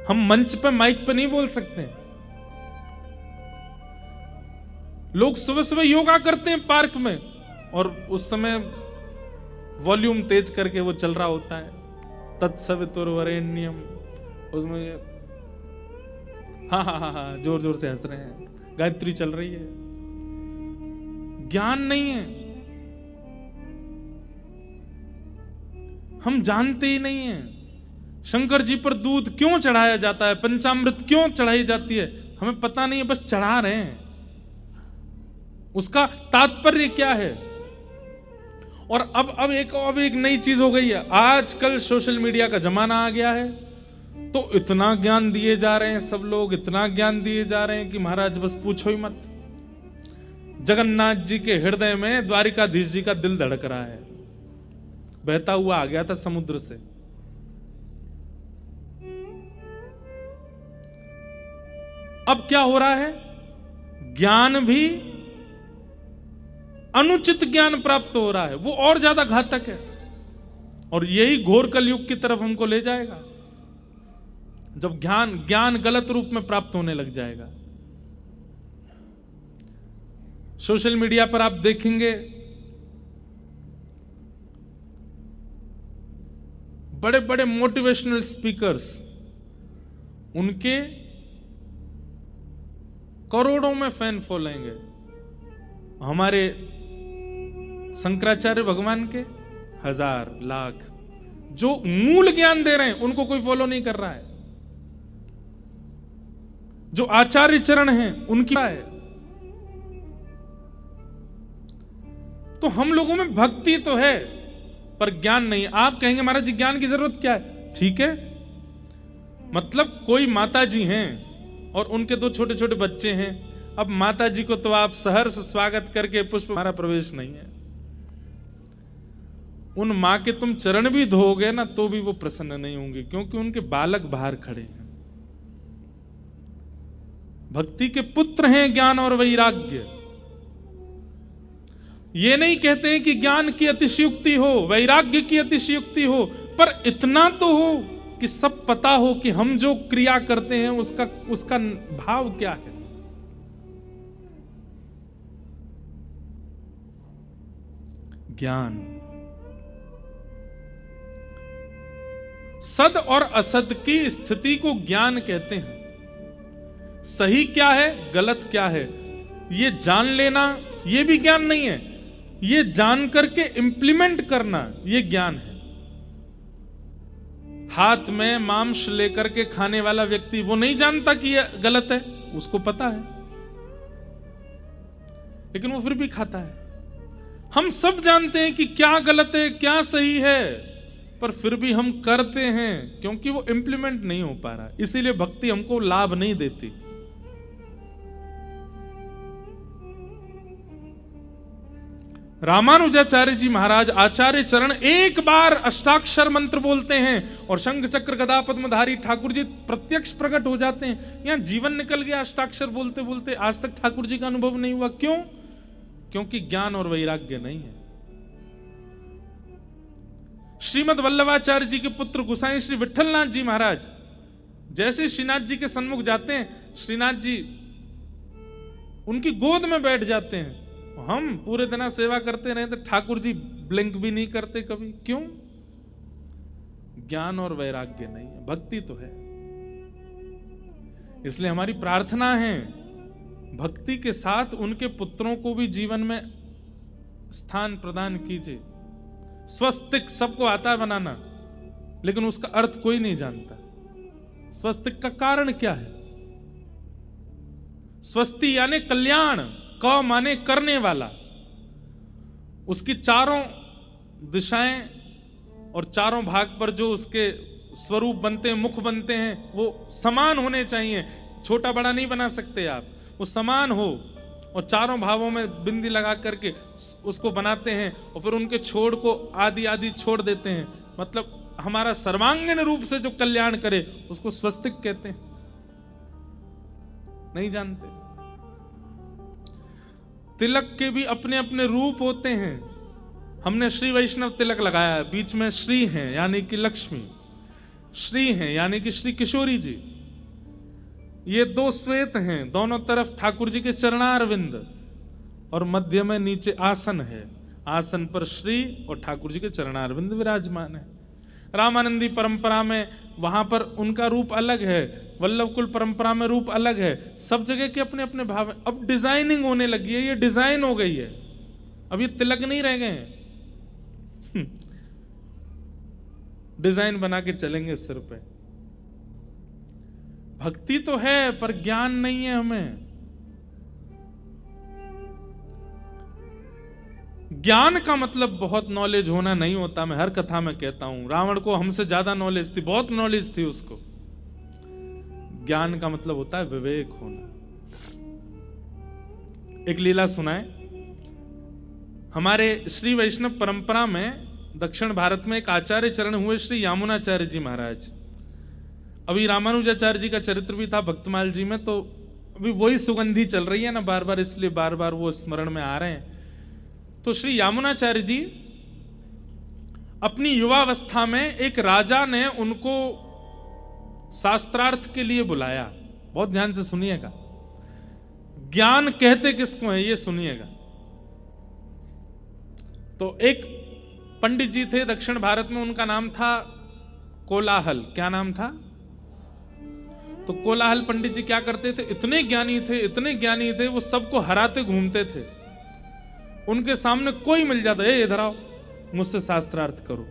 Speaker 1: हम मंच पे माइक पे नहीं बोल सकते। लोग सुबह सुबह योगा करते हैं पार्क में, और उस समय वॉल्यूम तेज करके वो चल रहा होता है, तत्सवितुर्वरेण्यम, उसमें हाँ जोर जोर से हंस रहे हैं, गायत्री चल रही है। ज्ञान नहीं है, हम जानते ही नहीं है। शंकर जी पर दूध क्यों चढ़ाया जाता है, पंचामृत क्यों चढ़ाई जाती है, हमें पता नहीं है, बस चढ़ा रहे हैं। उसका तात्पर्य क्या है? और अब एक नई चीज हो गई है, आजकल सोशल मीडिया का जमाना आ गया है, तो इतना ज्ञान दिए जा रहे हैं सब लोग, इतना ज्ञान दिए जा रहे हैं कि महाराज बस पूछो ही मत। जगन्नाथ जी के हृदय में द्वारिकाधीश जी का दिल धड़क रहा है, बहता हुआ आ गया था समुद्र से। अब क्या हो रहा है? ज्ञान भी अनुचित ज्ञान प्राप्त हो रहा है, वो और ज्यादा घातक है, और यही घोर कलयुग की तरफ हमको ले जाएगा, जब ज्ञान गलत रूप में प्राप्त होने लग जाएगा। सोशल मीडिया पर आप देखेंगे बड़े बड़े मोटिवेशनल स्पीकर्स, उनके करोड़ों में फैन फॉलोइंग है। हमारे शंकराचार्य भगवान के हजार लाख, जो मूल ज्ञान दे रहे हैं उनको कोई फॉलो नहीं कर रहा है। जो आचार्य चरण हैं उनकी है। तो हम लोगों में भक्ति तो है पर ज्ञान नहीं। आप कहेंगे महाराज जी ज्ञान की जरूरत क्या है? ठीक है, मतलब कोई माता जी हैं और उनके दो छोटे छोटे बच्चे हैं, अब माता जी को तो आप सहर्ष स्वागत करके पुष्प हमारा प्रवेश नहीं है, उन मां के तुम चरण भी धोओगे ना तो भी वो प्रसन्न नहीं होंगे, क्योंकि उनके बालक बाहर खड़े हैं। भक्ति के पुत्र हैं ज्ञान और वैराग्य। ये नहीं कहते हैं कि ज्ञान की अतिशयोक्ति हो, वैराग्य की अतिशयोक्ति हो, पर इतना तो हो कि सब पता हो कि हम जो क्रिया करते हैं उसका भाव क्या है। ज्ञान, सद और असद की स्थिति को ज्ञान कहते हैं। सही क्या है, गलत क्या है, ये जान लेना ये भी ज्ञान नहीं है, ये जान करके इंप्लीमेंट करना ये ज्ञान है। हाथ में मांस लेकर के खाने वाला व्यक्ति वो नहीं जानता कि ये गलत है, उसको पता है, लेकिन वो फिर भी खाता है। हम सब जानते हैं कि क्या गलत है क्या सही है, पर फिर भी हम करते हैं क्योंकि वो इंप्लीमेंट नहीं हो पा रहा। इसीलिए भक्ति हमको लाभ नहीं देती। रामानुजाचार्य जी महाराज आचार्य चरण एक बार अष्टाक्षर मंत्र बोलते हैं और शंख चक्र गदा पद्मधारी ठाकुर जी प्रत्यक्ष प्रकट हो जाते हैं। यहां जीवन निकल गया अष्टाक्षर बोलते बोलते, आज तक ठाकुर जी का अनुभव नहीं हुआ। क्यों? क्योंकि ज्ञान और वैराग्य नहीं है। श्रीमद वल्लभाचार्य जी के पुत्र गोसाई श्री विठलनाथ जी महाराज जैसे श्रीनाथ जी के सन्मुख जाते हैं, श्रीनाथ जी उनकी गोद में बैठ जाते हैं। हम पूरे दिन सेवा करते रहे तो ठाकुर जी ब्लिंक भी नहीं करते कभी, क्यों? ज्ञान और वैराग्य नहीं है, भक्ति तो है। इसलिए हमारी प्रार्थना है भक्ति के साथ उनके पुत्रों को भी जीवन में स्थान प्रदान कीजिए। स्वस्तिक सबको आता है बनाना, लेकिन उसका अर्थ कोई नहीं जानता। स्वस्तिक का कारण क्या है? स्वस्ति यानी कल्याण, क माने करने वाला। उसकी चारों दिशाएं और चारों भाग पर जो उसके स्वरूप बनते हैं, मुख बनते हैं, वो समान होने चाहिए। छोटा बड़ा नहीं बना सकते आप, वो समान हो। और चारों भावों में बिंदी लगा करके उसको बनाते हैं और फिर उनके छोड़ को आदि आदि छोड़ देते हैं। मतलब हमारा सर्वांगीण रूप से जो कल्याण करे उसको स्वस्तिक कहते हैं। नहीं जानते? तिलक के भी अपने अपने रूप होते हैं। हमने श्री वैष्णव तिलक लगाया है, बीच में श्री हैं यानी कि लक्ष्मी, श्री हैं यानी कि श्री किशोरी जी। ये दो श्वेत हैं, दोनों तरफ ठाकुर जी के चरणारविंद, और मध्य में नीचे आसन है। आसन पर श्री और ठाकुर जी के चरणारविंद विराजमान है। रामानंदी परंपरा में वहां पर उनका रूप अलग है, वल्लभ कुल परंपरा में रूप अलग है। सब जगह के अपने अपने भाव हैं। अब डिजाइनिंग होने लगी है, ये डिजाइन हो गई है, अब ये तिलक नहीं रह गए हैं। डिजाइन बना के चलेंगे सिर पे। भक्ति तो है पर ज्ञान नहीं है हमें। ज्ञान का मतलब बहुत नॉलेज होना नहीं होता। मैं हर कथा में कहता हूं, रावण को हमसे ज्यादा नॉलेज थी, बहुत नॉलेज थी उसको। ज्ञान का मतलब होता है विवेक होना। एक लीला सुनाए। हमारे श्री वैष्णव परंपरा में दक्षिण भारत में एक आचार्य चरण हुए श्री यामुनाचार्य जी महाराज। अभी रामानुजाचार्य जी का चरित्र भी था भक्तमाल जी में, तो अभी वही सुगंधी चल रही है ना बार बार, इसलिए बार बार वो स्मरण में आ रहे हैं। तो श्री यामुनाचार्य जी अपनी युवावस्था में एक राजा ने उनको शास्त्रार्थ के लिए बुलाया। बहुत ध्यान से सुनिएगा, ज्ञान कहते किसको है ये सुनिएगा। तो एक पंडित जी थे दक्षिण भारत में, उनका नाम था कोलाहल। क्या नाम था? तो कोलाहल पंडित जी क्या करते थे, इतने ज्ञानी थे, इतने ज्ञानी थे, वो सबको हराते घूमते थे। उनके सामने कोई मिल जाता, ए इधर आओ मुझसे शास्त्रार्थ करो।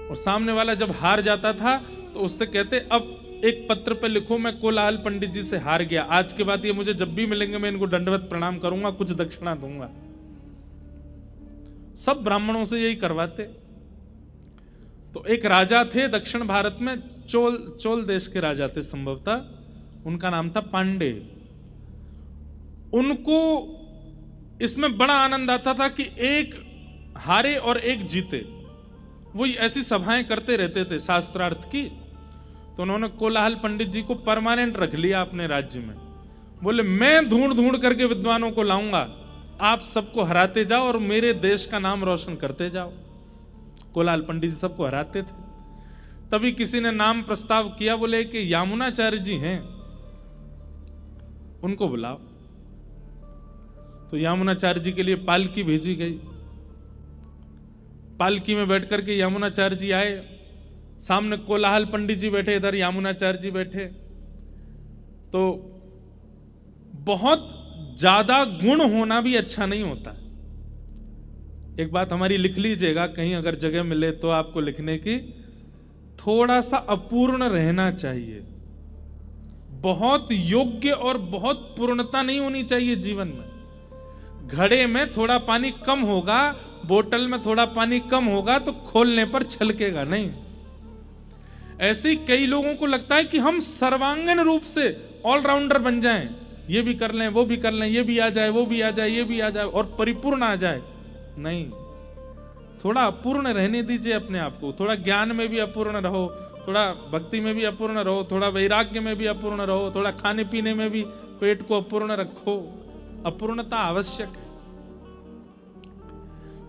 Speaker 1: और सामने वाला जब हार जाता था तो उससे कहते, अब एक पत्र पे लिखो मैं कोलाहल पंडित जी से हार गया, आज के बाद ये मुझे जब भी मिलेंगे मैं इनको दंडवत प्रणाम करूंगा, कुछ दक्षिणा दूंगा। सब ब्राह्मणों से यही करवाते। तो एक राजा थे दक्षिण भारत में, चोल देश के राजा थे संभवतः, उनका नाम था पांडे। उनको इसमें बड़ा आनंद आता था कि एक हारे और एक जीते। वो ऐसी सभाएं करते रहते थे शास्त्रार्थ की। तो उन्होंने कोलाहल पंडित जी को परमानेंट रख लिया अपने राज्य में। बोले मैं ढूंढ ढूंढ करके विद्वानों को लाऊंगा, आप सबको हराते जाओ और मेरे देश का नाम रोशन करते जाओ। कोलाहल पंडित जी सबको हराते थे। तभी किसी ने नाम प्रस्ताव किया, बोले कि यामुनाचार्य जी हैं, उनको बुलाओ। तो यामुनाचार्य जी के लिए पालकी भेजी गई। पालकी में बैठ करके यामुनाचार्य जी आए, सामने कोलाहल पंडित जी बैठे, इधर यामुनाचार्य जी बैठे। तो बहुत ज्यादा गुण होना भी अच्छा नहीं होता। एक बात हमारी लिख लीजिएगा, कहीं अगर जगह मिले तो आपको लिखने की, थोड़ा सा अपूर्ण रहना चाहिए। बहुत योग्य और बहुत पूर्णता नहीं होनी चाहिए जीवन में। घड़े में थोड़ा पानी कम होगा, बोतल में थोड़ा पानी कम होगा तो खोलने पर छलकेगा नहीं। ऐसे ही कई लोगों को लगता है कि हम सर्वांगीण रूप से ऑलराउंडर बन जाएं, ये भी कर लें, वो भी कर लें, ये भी आ जाए, वो भी आ जाए, ये भी आ जाए और परिपूर्ण आ जाए। नहीं, थोड़ा अपूर्ण रहने दीजिए अपने आप को। थोड़ा ज्ञान में भी अपूर्ण रहो, थोड़ा भक्ति में भी अपूर्ण रहो, थोड़ा वैराग्य में भी अपूर्ण रहो, थोड़ा खाने पीने में भी पेट को अपूर्ण रखो। अपूर्णता आवश्यक है,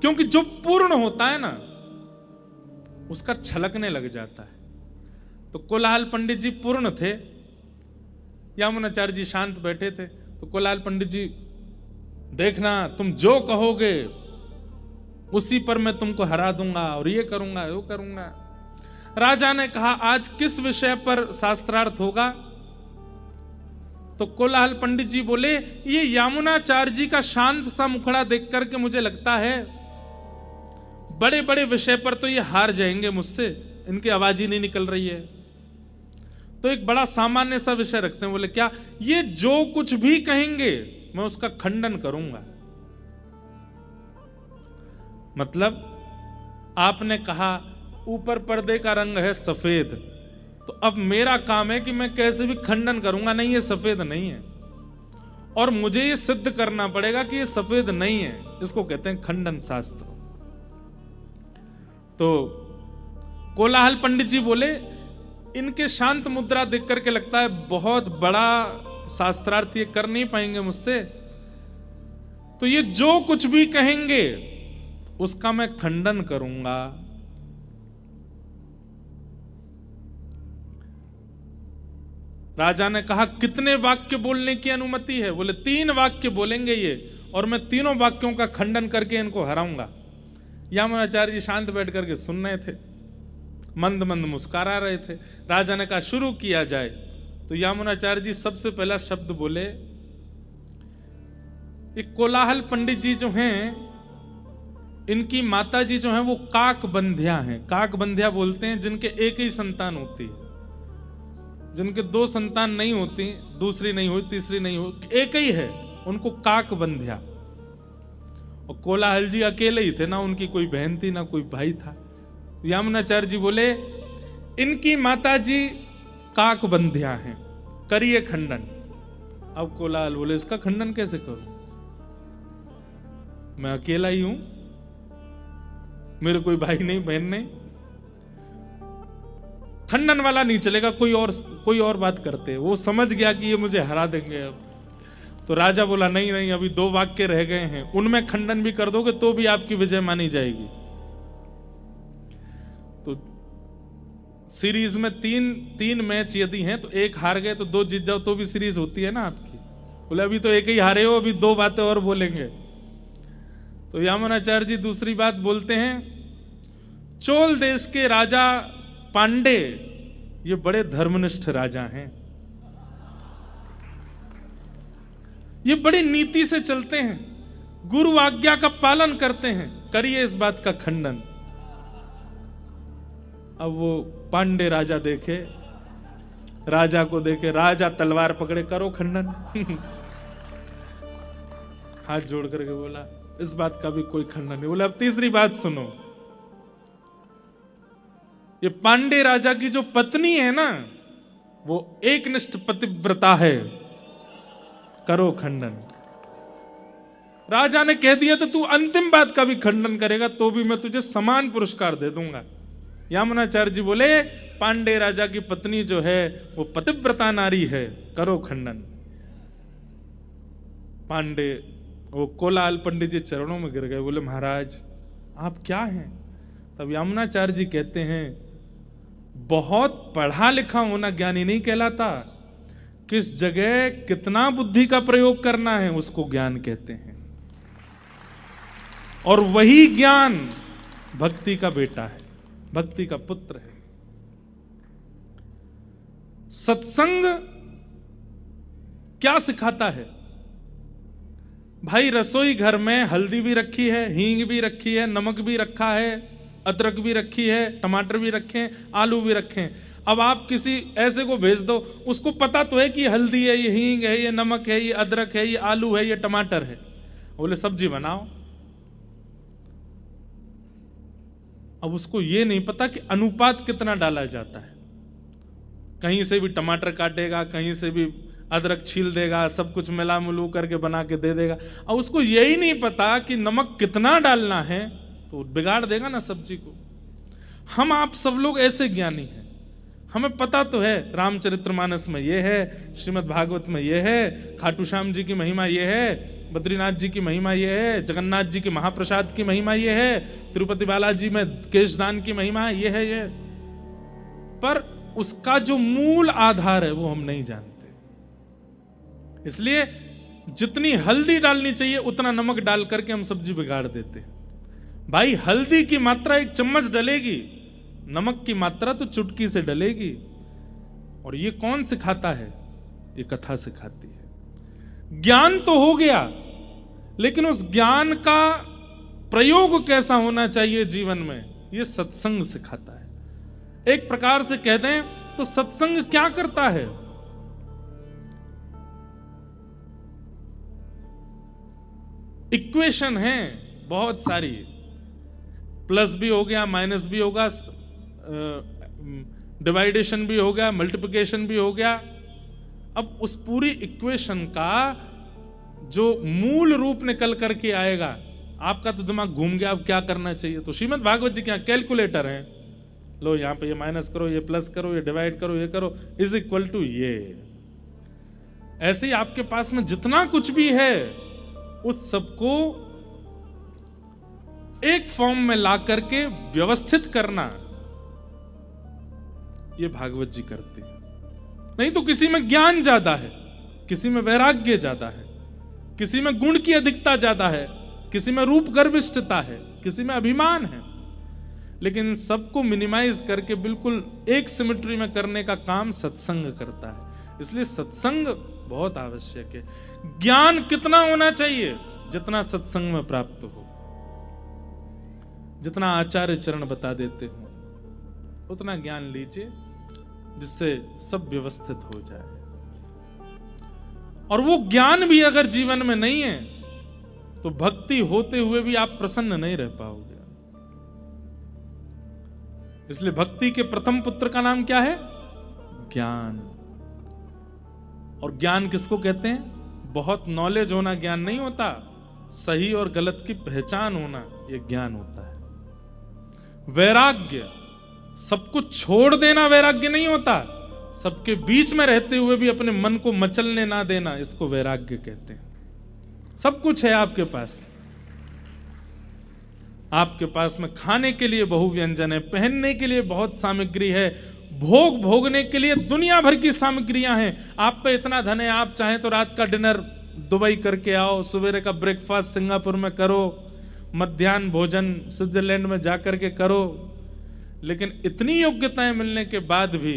Speaker 1: क्योंकि जो पूर्ण होता है ना उसका छलकने लग जाता है। तो कोलाहल पंडित जी पूर्ण थे, यामुनाचार्य जी शांत बैठे थे। तो कोलाहल पंडित जी देखना तुम जो कहोगे उसी पर मैं तुमको हरा दूंगा और ये करूंगा वो करूंगा। राजा ने कहा आज किस विषय पर शास्त्रार्थ होगा? तो कोलाहल पंडित जी बोले ये यामुनाचार्य जी का शांत सा मुखड़ा देख करके मुझे लगता है बड़े बड़े विषय पर तो ये हार जाएंगे मुझसे, इनकी आवाज ही नहीं निकल रही है। तो एक बड़ा सामान्य सा विषय रखते हैं। बोले क्या? ये जो कुछ भी कहेंगे मैं उसका खंडन करूंगा। मतलब आपने कहा ऊपर पर्दे का रंग है सफेद, तो अब मेरा काम है कि मैं कैसे भी खंडन करूंगा, नहीं ये सफेद नहीं है, और मुझे ये सिद्ध करना पड़ेगा कि ये सफेद नहीं है। इसको कहते हैं खंडन शास्त्र। तो कोलाहल पंडित जी बोले इनके शांत मुद्रा देख करके लगता है बहुत बड़ा शास्त्रार्थ ये कर नहीं पाएंगे मुझसे, तो ये जो कुछ भी कहेंगे उसका मैं खंडन करूंगा। राजा ने कहा कितने वाक्य बोलने की अनुमति है? बोले 3 वाक्य बोलेंगे ये, और मैं तीनों वाक्यों का खंडन करके इनको हराऊंगा। यामुनाचार्य जी शांत बैठ करके सुन रहे थे, मंद मंद मुस्कुरा रहे थे। राजा ने कहा शुरू किया जाए। तो यामुनाचार्य जी सबसे पहला शब्द बोले। एक कोलाहल पंडित जी जो हैं, इनकी माता जी जो हैं वो काकबंध्या हैं। काकबंध्या बोलते हैं जिनके एक ही संतान होती है, जिनके 2 संतान नहीं होती, दूसरी नहीं हुई, तीसरी नहीं हुई, एक ही है, उनको काकबंध्या। और कोलाहल जी अकेले ही थे, ना उनकी कोई बहन थी ना कोई भाई था। यामुनाचार्य जी बोले इनकी माता जी काकबंध्या हैं, करिए खंडन। अब कोलाहल बोले इसका खंडन कैसे करूं? मैं अकेला ही हूं, मेरे कोई भाई नहीं बहन नहीं, खंडन वाला नहीं चलेगा, कोई और बात करते। वो समझ गया कि ये मुझे हरा देंगे अब। तो राजा बोला नहीं नहीं, अभी 2 वाक्य रह गए हैं, उनमें खंडन भी कर दोगे तो भी आपकी विजय मानी जाएगी। तो सीरीज में 3 मैच यदि हैं तो 1 हार गए तो 2 जीत जाओ तो भी सीरीज होती है ना आपकी। बोले अभी तो 1 ही हारे हो, अभी 2 बातें और बोलेंगे। तो यामुनाचार्य जी दूसरी बात बोलते हैं, चोल देश के राजा पांडे ये बड़े धर्मनिष्ठ राजा हैं, ये बड़ी नीति से चलते हैं, गुरु आज्ञा का पालन करते हैं, करिए इस बात का खंडन। अब वो पांडे राजा देखे, राजा को देखे, राजा तलवार पकड़े, करो खंडन। हाथ जोड़ करके बोला इस बात का भी कोई खंडन नहीं। बोला अब तीसरी बात सुनो, ये पांडे राजा की जो पत्नी है ना वो एकनिष्ठ पतिव्रता है, करो खंडन। राजा ने कह दिया तो तू अंतिम बात का भी खंडन करेगा तो भी मैं तुझे समान पुरस्कार दे दूंगा। यामुनाचार्य जी बोले पांडे राजा की पत्नी जो है वो पतिव्रता नारी है, करो खंडन। पांडे वो कोलाहल पंडित जी चरणों में गिर गए, बोले महाराज आप क्या हैं? तब यामुनाचार्य जी कहते हैं बहुत पढ़ा लिखा होना ज्ञानी नहीं कहलाता, किस जगह कितना बुद्धि का प्रयोग करना है उसको ज्ञान कहते हैं, और वही ज्ञान भक्ति का बेटा है, भक्ति का पुत्र है। सत्संग क्या सिखाता है भाई? रसोई घर में हल्दी भी रखी है, हींग भी रखी है, नमक भी रखा है, अदरक भी रखी है, टमाटर भी रखे हैं, आलू भी रखे हैं। अब आप किसी ऐसे को भेज दो, उसको पता तो है कि हल्दी है, ये हींग है, ये नमक है, ये अदरक है, ये आलू है, ये टमाटर है। बोले सब्जी बनाओ। अब उसको ये नहीं पता कि अनुपात कितना डाला जाता है। कहीं से भी टमाटर काटेगा, कहीं से भी अदरक छील देगा, सब कुछ मिला मिलू करके बना के दे देगा। और उसको यही नहीं पता कि नमक कितना डालना है, तो बिगाड़ देगा ना सब्जी को। हम आप सब लोग ऐसे ज्ञानी हैं, हमें पता तो है रामचरितमानस में ये है, श्रीमद् भागवत में ये है, खाटू श्याम जी की महिमा ये है, बद्रीनाथ जी की महिमा ये है, जगन्नाथ जी के महाप्रसाद की महिमा ये है, तिरुपति बालाजी में केशदान की महिमा ये है, ये। पर उसका जो मूल आधार है वो हम नहीं जानते। इसलिए जितनी हल्दी डालनी चाहिए उतना नमक डाल करके हम सब्जी बिगाड़ देते हैं। भाई हल्दी की मात्रा 1 चम्मच डलेगी, नमक की मात्रा तो चुटकी से डलेगी। और ये कौन सिखाता है? ये कथा सिखाती है। ज्ञान तो हो गया, लेकिन उस ज्ञान का प्रयोग कैसा होना चाहिए जीवन में, ये सत्संग सिखाता है। एक प्रकार से कह दें तो सत्संग क्या करता है? इक्वेशन है बहुत सारी, प्लस भी हो गया, माइनस भी होगा, डिवाइडेशन भी हो गया, मल्टीप्लिकेशन भी हो गया। अब उस पूरी इक्वेशन का जो मूल रूप निकल करके आएगा, आपका तो दिमाग घूम गया, अब क्या करना चाहिए? तो श्रीमद् भागवत जी क्या कैलकुलेटर है, लो यहां पे ये माइनस करो, ये प्लस करो, ये डिवाइड करो, ये करो, इज इक्वल टू ये। ऐसे ही आपके पास में जितना कुछ भी है उस सबको एक फॉर्म में ला करके व्यवस्थित करना, ये भागवत जी करते हैं। नहीं तो किसी में ज्ञान ज्यादा है, किसी में वैराग्य ज्यादा है, किसी में गुण की अधिकता ज्यादा है, किसी में रूप गर्विष्ठता है, किसी में अभिमान है, लेकिन सबको मिनिमाइज करके बिल्कुल एक सिमेट्री में करने का काम सत्संग करता है। इसलिए सत्संग बहुत आवश्यक है। ज्ञान कितना होना चाहिए? जितना सत्संग में प्राप्त हो, जितना आचार्य चरण बता देते हो उतना ज्ञान लीजिए, जिससे सब व्यवस्थित हो जाए। और वो ज्ञान भी अगर जीवन में नहीं है तो भक्ति होते हुए भी आप प्रसन्न नहीं रह पाओगे। इसलिए भक्ति के प्रथम पुत्र का नाम क्या है? ज्ञान। और ज्ञान किसको कहते हैं? बहुत नॉलेज होना ज्ञान नहीं होता, सही और गलत की पहचान होना यह ज्ञान होता है। वैराग्य, सब कुछ छोड़ देना वैराग्य नहीं होता, सबके बीच में रहते हुए भी अपने मन को मचलने ना देना, इसको वैराग्य कहते हैं। सब कुछ है आपके पास, आपके पास में खाने के लिए बहु व्यंजन है, पहनने के लिए बहुत सामग्री है, भोग भोगने के लिए दुनिया भर की सामग्रियां हैं। आप पे इतना धन है, आप चाहें तो रात का डिनर दुबई करके आओ, सवेरे का ब्रेकफास्ट सिंगापुर में करो, मध्याह्न भोजन स्विट्जरलैंड में जाकर के करो, लेकिन इतनी योग्यताएं मिलने के बाद भी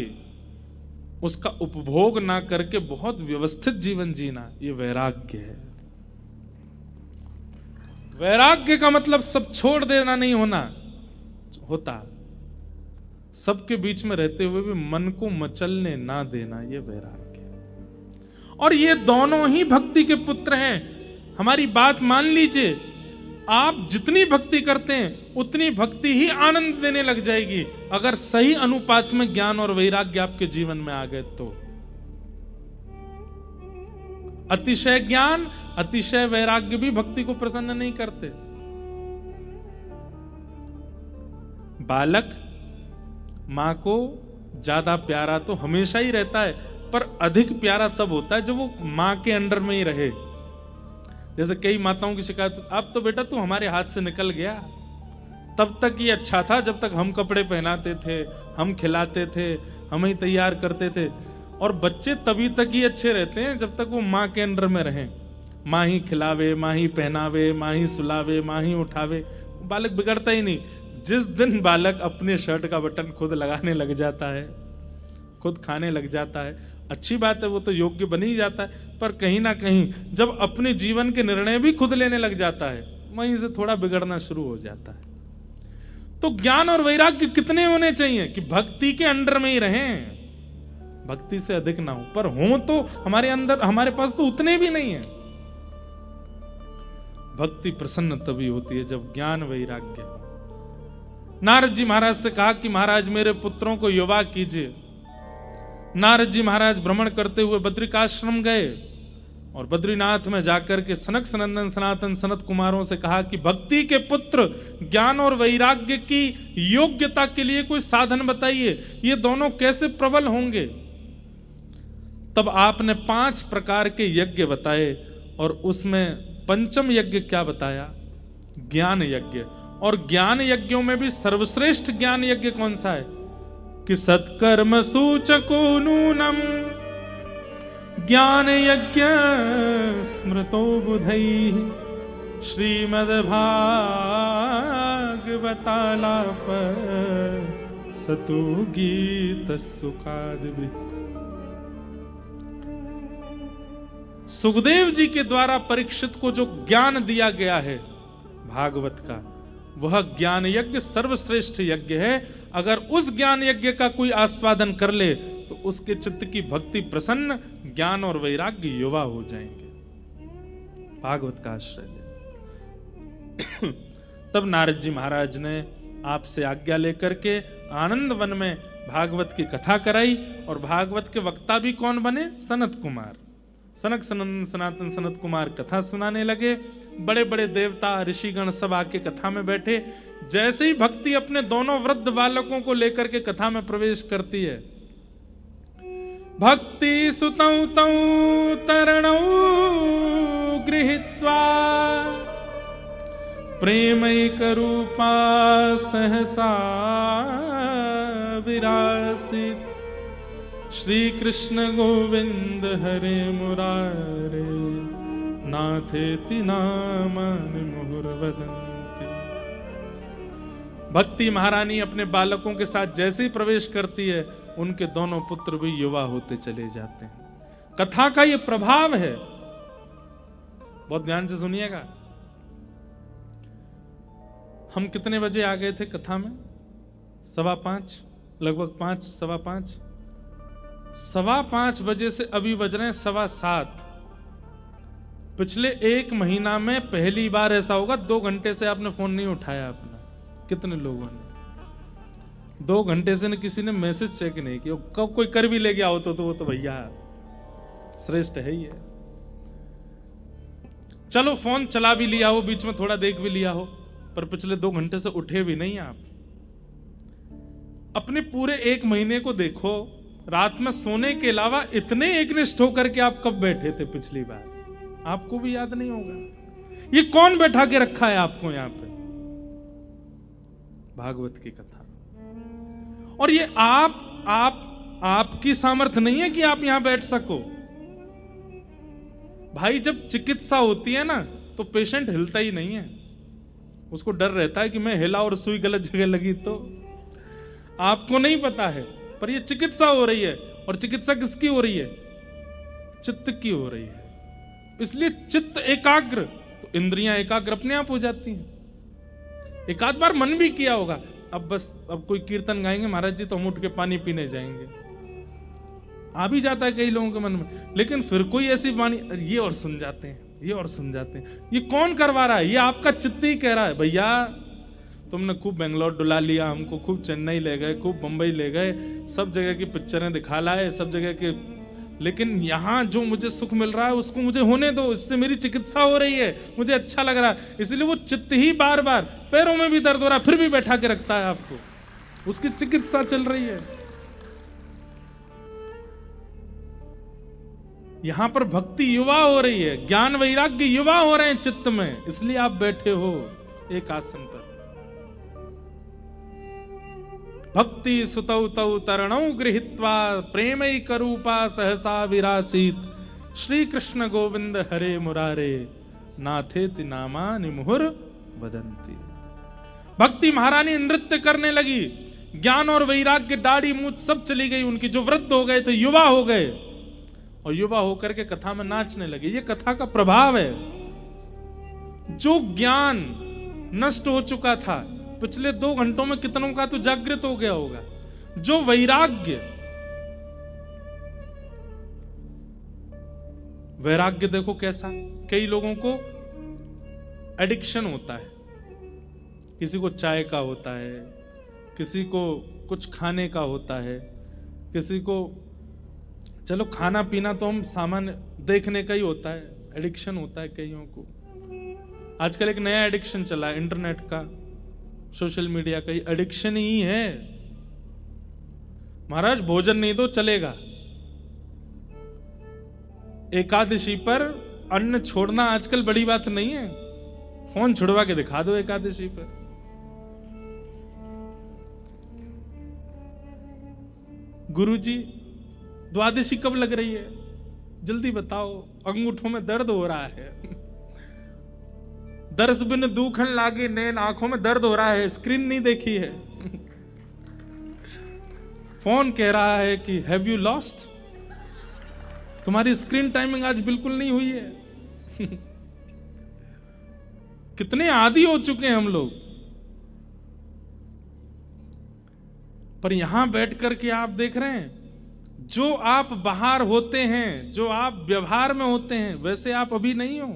Speaker 1: उसका उपभोग ना करके बहुत व्यवस्थित जीवन जीना, ये वैराग्य है। वैराग्य का मतलब सब छोड़ देना नहीं होता, सबके बीच में रहते हुए भी मन को मचलने ना देना, ये वैराग्य है। और ये दोनों ही भक्ति के पुत्र हैं। हमारी बात मान लीजिए, आप जितनी भक्ति करते हैं उतनी भक्ति ही आनंद देने लग जाएगी, अगर सही अनुपात में ज्ञान और वैराग्य आपके जीवन में आ गए तो। अतिशय ज्ञान, अतिशय वैराग्य भी भक्ति को प्रसन्न नहीं करते। बालक मां को ज्यादा प्यारा तो हमेशा ही रहता है, पर अधिक प्यारा तब होता है जब वो मां के अंडर में ही रहे। जैसे कई माताओं की शिकायत, अब तो बेटा तू हमारे हाथ से निकल गया, तब तक ये अच्छा था जब तक हम कपड़े पहनाते थे, हम खिलाते थे, हम ही तैयार करते थे। और बच्चे तभी तक ही अच्छे रहते हैं जब तक वो माँ के अंडर में रहें, माँ ही खिलावे, माँ ही पहनावे, माँ ही सुलावे, माँ ही उठावे, बालक बिगड़ता ही नहीं। जिस दिन बालक अपने शर्ट का बटन खुद लगाने लग जाता है, खुद खाने लग जाता है, अच्छी बात है, वो तो योग्य बन ही जाता है, पर कहीं ना कहीं जब अपने जीवन के निर्णय भी खुद लेने लग जाता है, वहीं से थोड़ा बिगड़ना शुरू हो जाता है। तो ज्ञान और वैराग्य कितने होने चाहिए कि भक्ति के अंडर में ही रहें, भक्ति से अधिक ना हो, पर हो तो हमारे अंदर, हमारे पास तो उतने भी नहीं है। भक्ति प्रसन्न तभी होती है जब ज्ञान वैराग्य हो। नारद जी महाराज से कहा कि महाराज मेरे पुत्रों को युवा कीजिए। नारद जी महाराज भ्रमण करते हुए बद्रिकाश्रम गए और बद्रीनाथ में जाकर के सनक सनंदन सनातन सनत कुमारों से कहा कि भक्ति के पुत्र ज्ञान और वैराग्य की योग्यता के लिए कोई साधन बताइए, ये दोनों कैसे प्रबल होंगे। तब आपने 5 प्रकार के यज्ञ बताए और उसमें पंचम यज्ञ क्या बताया? ज्ञान यज्ञ। और ज्ञान यज्ञों में भी सर्वश्रेष्ठ ज्ञान यज्ञ कौन सा है कि सत्कर्म सूचको नूनम ज्ञान यज्ञ स्मृतो बुधैः श्रीमद्भागवतालाप सतु गीत सुखादिभिः। सुखदेव जी के द्वारा परीक्षित को जो ज्ञान दिया गया है भागवत का, वह ज्ञान यज्ञ सर्वश्रेष्ठ यज्ञ है। अगर उस ज्ञान यज्ञ का कोई आस्वादन कर ले तो उसके चित्त की भक्ति प्रसन्न, ज्ञान और वैराग्य युवा हो जाएंगे। भागवत का आश्रय ले। तब नारद जी महाराज ने आपसे आज्ञा लेकर के आनंद वन में भागवत की कथा कराई। और भागवत के वक्ता भी कौन बने? सनत कुमार। सनक सनातन सनत कुमार कथा सुनाने लगे। बड़े बड़े देवता ऋषिगण सब आके कथा में बैठे। जैसे ही भक्ति अपने दोनों वृद्ध बालकों को लेकर के कथा में प्रवेश करती है, भक्ति सुतौ तौ तरणौ गृहीत्वा प्रेमैक रूपा सहसा विरासित श्री कृष्ण गोविंद हरे मुरारे नाथेति नामानि मुहुर्वदन्ति। भक्ति महारानी अपने बालकों के साथ जैसे ही प्रवेश करती है, उनके दोनों पुत्र भी युवा होते चले जाते हैं। कथा का ये प्रभाव है। बहुत ध्यान से सुनिएगा। हम कितने बजे आ गए थे कथा में? 5:15, लगभग 5, 5:15। 5:15 बजे से अभी बज रहे हैं 7:15। पिछले 1 महीना में पहली बार ऐसा होगा 2 घंटे से आपने फोन नहीं उठाया अपना। कितने लोगों ने 2 घंटे से किसी ने मैसेज चेक नहीं किया? कब कोई कर भी ले गया हो तो वो तो भैया श्रेष्ठ है ही है। चलो फोन चला भी लिया हो, बीच में थोड़ा देख भी लिया हो, पर पिछले 2 घंटे से उठे भी नहीं आप। अपने पूरे 1 महीने को देखो, रात में सोने के अलावा इतने एकनिष्ठ होकर के आप कब बैठे थे पिछली बार? आपको भी याद नहीं होगा। ये कौन बैठा के रखा है आपको यहां पे? भागवत की कथा। और ये आपकी सामर्थ्य नहीं है कि आप यहां बैठ सको। भाई जब चिकित्सा होती है ना, तो पेशेंट हिलता ही नहीं है। उसको डर रहता है कि मैं हिला और सुई गलत जगह लगी तो। आपको नहीं पता है, पर ये चिकित्सा हो रही है। और चिकित्सा किसकी हो रही है? चित्त की हो रही है। इसलिए चित्त एकाग्र, तो इंद्रियां एकाग्र अपने आप हो जाती हैं। एक आध बार मन भी किया होगा, अब कोई कीर्तन गाएंगे महाराज जी तो हम उठ के पानी पीने जाएंगे, आ भी जाता है कई लोगों के मन में। लेकिन फिर कोई ऐसी वाणी, ये और सुन जाते हैं, ये और सुन जाते हैं। ये कौन करवा रहा है? ये आपका चित्त ही कह रहा है, भैया तुमने खूब बेंगलोर डुला लिया हमको, खूब चेन्नई ले गए, खूब बंबई ले गए, सब जगह की पिक्चरें दिखा लाए, सब जगह के, लेकिन यहां जो मुझे सुख मिल रहा है उसको मुझे होने दो। इससे मेरी चिकित्सा हो रही है, मुझे अच्छा लग रहा है। इसलिए वो चित्त ही बार बार, पैरों में भी दर्द हो रहा है फिर भी बैठा के रखता है आपको। उसकी चिकित्सा चल रही है। यहां पर भक्ति युवा हो रही है, ज्ञान वैराग्य युवा हो रहे हैं चित्त में, इसलिए आप बैठे हो एक आसन पर। भक्ति सुतौ तौ तरणौ गृहीत्वा प्रेमैक रूपा सहसा विरासीत श्री कृष्ण गोविंद हरे मुरारे नाथेति नामानि मुहुर वदन्ति। भक्ति महारानी नृत्य करने लगी। ज्ञान और वैराग्य, दाढ़ी मूछ सब चली गई उनकी। जो वृद्ध हो गए थे युवा हो गए, और युवा होकर के कथा में नाचने लगे। ये कथा का प्रभाव है। जो ज्ञान नष्ट हो चुका था पिछले 2 घंटों में, कितनों का तो जागृत हो गया होगा। जो वैराग्य देखो कैसा, कई लोगों को एडिक्शन होता है। किसी को चाय का होता है, किसी को कुछ खाने का होता है, किसी को, चलो खाना पीना तो हम सामान्य देखने का ही होता है, एडिक्शन होता है कईयों को। आजकल एक नया एडिक्शन चला है, इंटरनेट का, सोशल मीडिया का, ही एडिक्शन ही है। महाराज भोजन नहीं दो चलेगा, एकादशी पर अन्न छोड़ना आजकल बड़ी बात नहीं है। फोन छुड़वा के दिखा दो एकादशी पर। गुरुजी द्वादशी कब लग रही है? जल्दी बताओ, अंगूठों में दर्द हो रहा है। दर्श बिन दुखन लागे नैन, आंखों में दर्द हो रहा है, स्क्रीन नहीं देखी है। फोन कह रहा है कि हैव यू लॉस्ट, तुम्हारी स्क्रीन टाइमिंग आज बिल्कुल नहीं हुई है। कितने आदी हो चुके हैं हम लोग। पर यहां बैठ करके आप देख रहे हैं, जो आप बाहर होते हैं, जो आप व्यवहार में होते हैं, वैसे आप अभी नहीं हो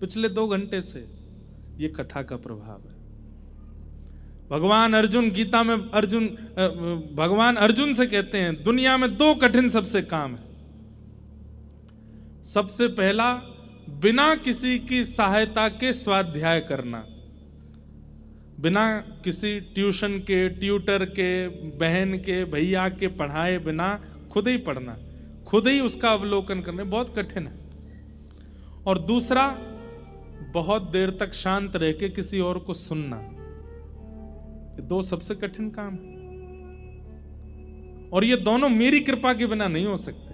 Speaker 1: पिछले 2 घंटे से। ये कथा का प्रभाव है। भगवान अर्जुन गीता में भगवान अर्जुन से कहते हैं, दुनिया में 2 कठिन सबसे काम है। सबसे पहला, बिना किसी की सहायता के स्वाध्याय करना, बिना किसी ट्यूशन के, ट्यूटर के, बहन के, भैया के पढ़ाए बिना खुद ही पढ़ना, खुद ही उसका अवलोकन करना, बहुत कठिन है। और दूसरा, बहुत देर तक शांत रह के किसी और को सुनना। ये 2 सबसे कठिन काम है, और ये दोनों मेरी कृपा के बिना नहीं हो सकते।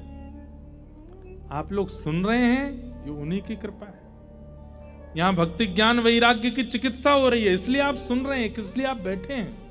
Speaker 1: आप लोग सुन रहे हैं, ये उन्हीं की कृपा है। यहां भक्ति ज्ञान वैराग्य की चिकित्सा हो रही है, इसलिए आप सुन रहे हैं, इसलिए आप बैठे हैं।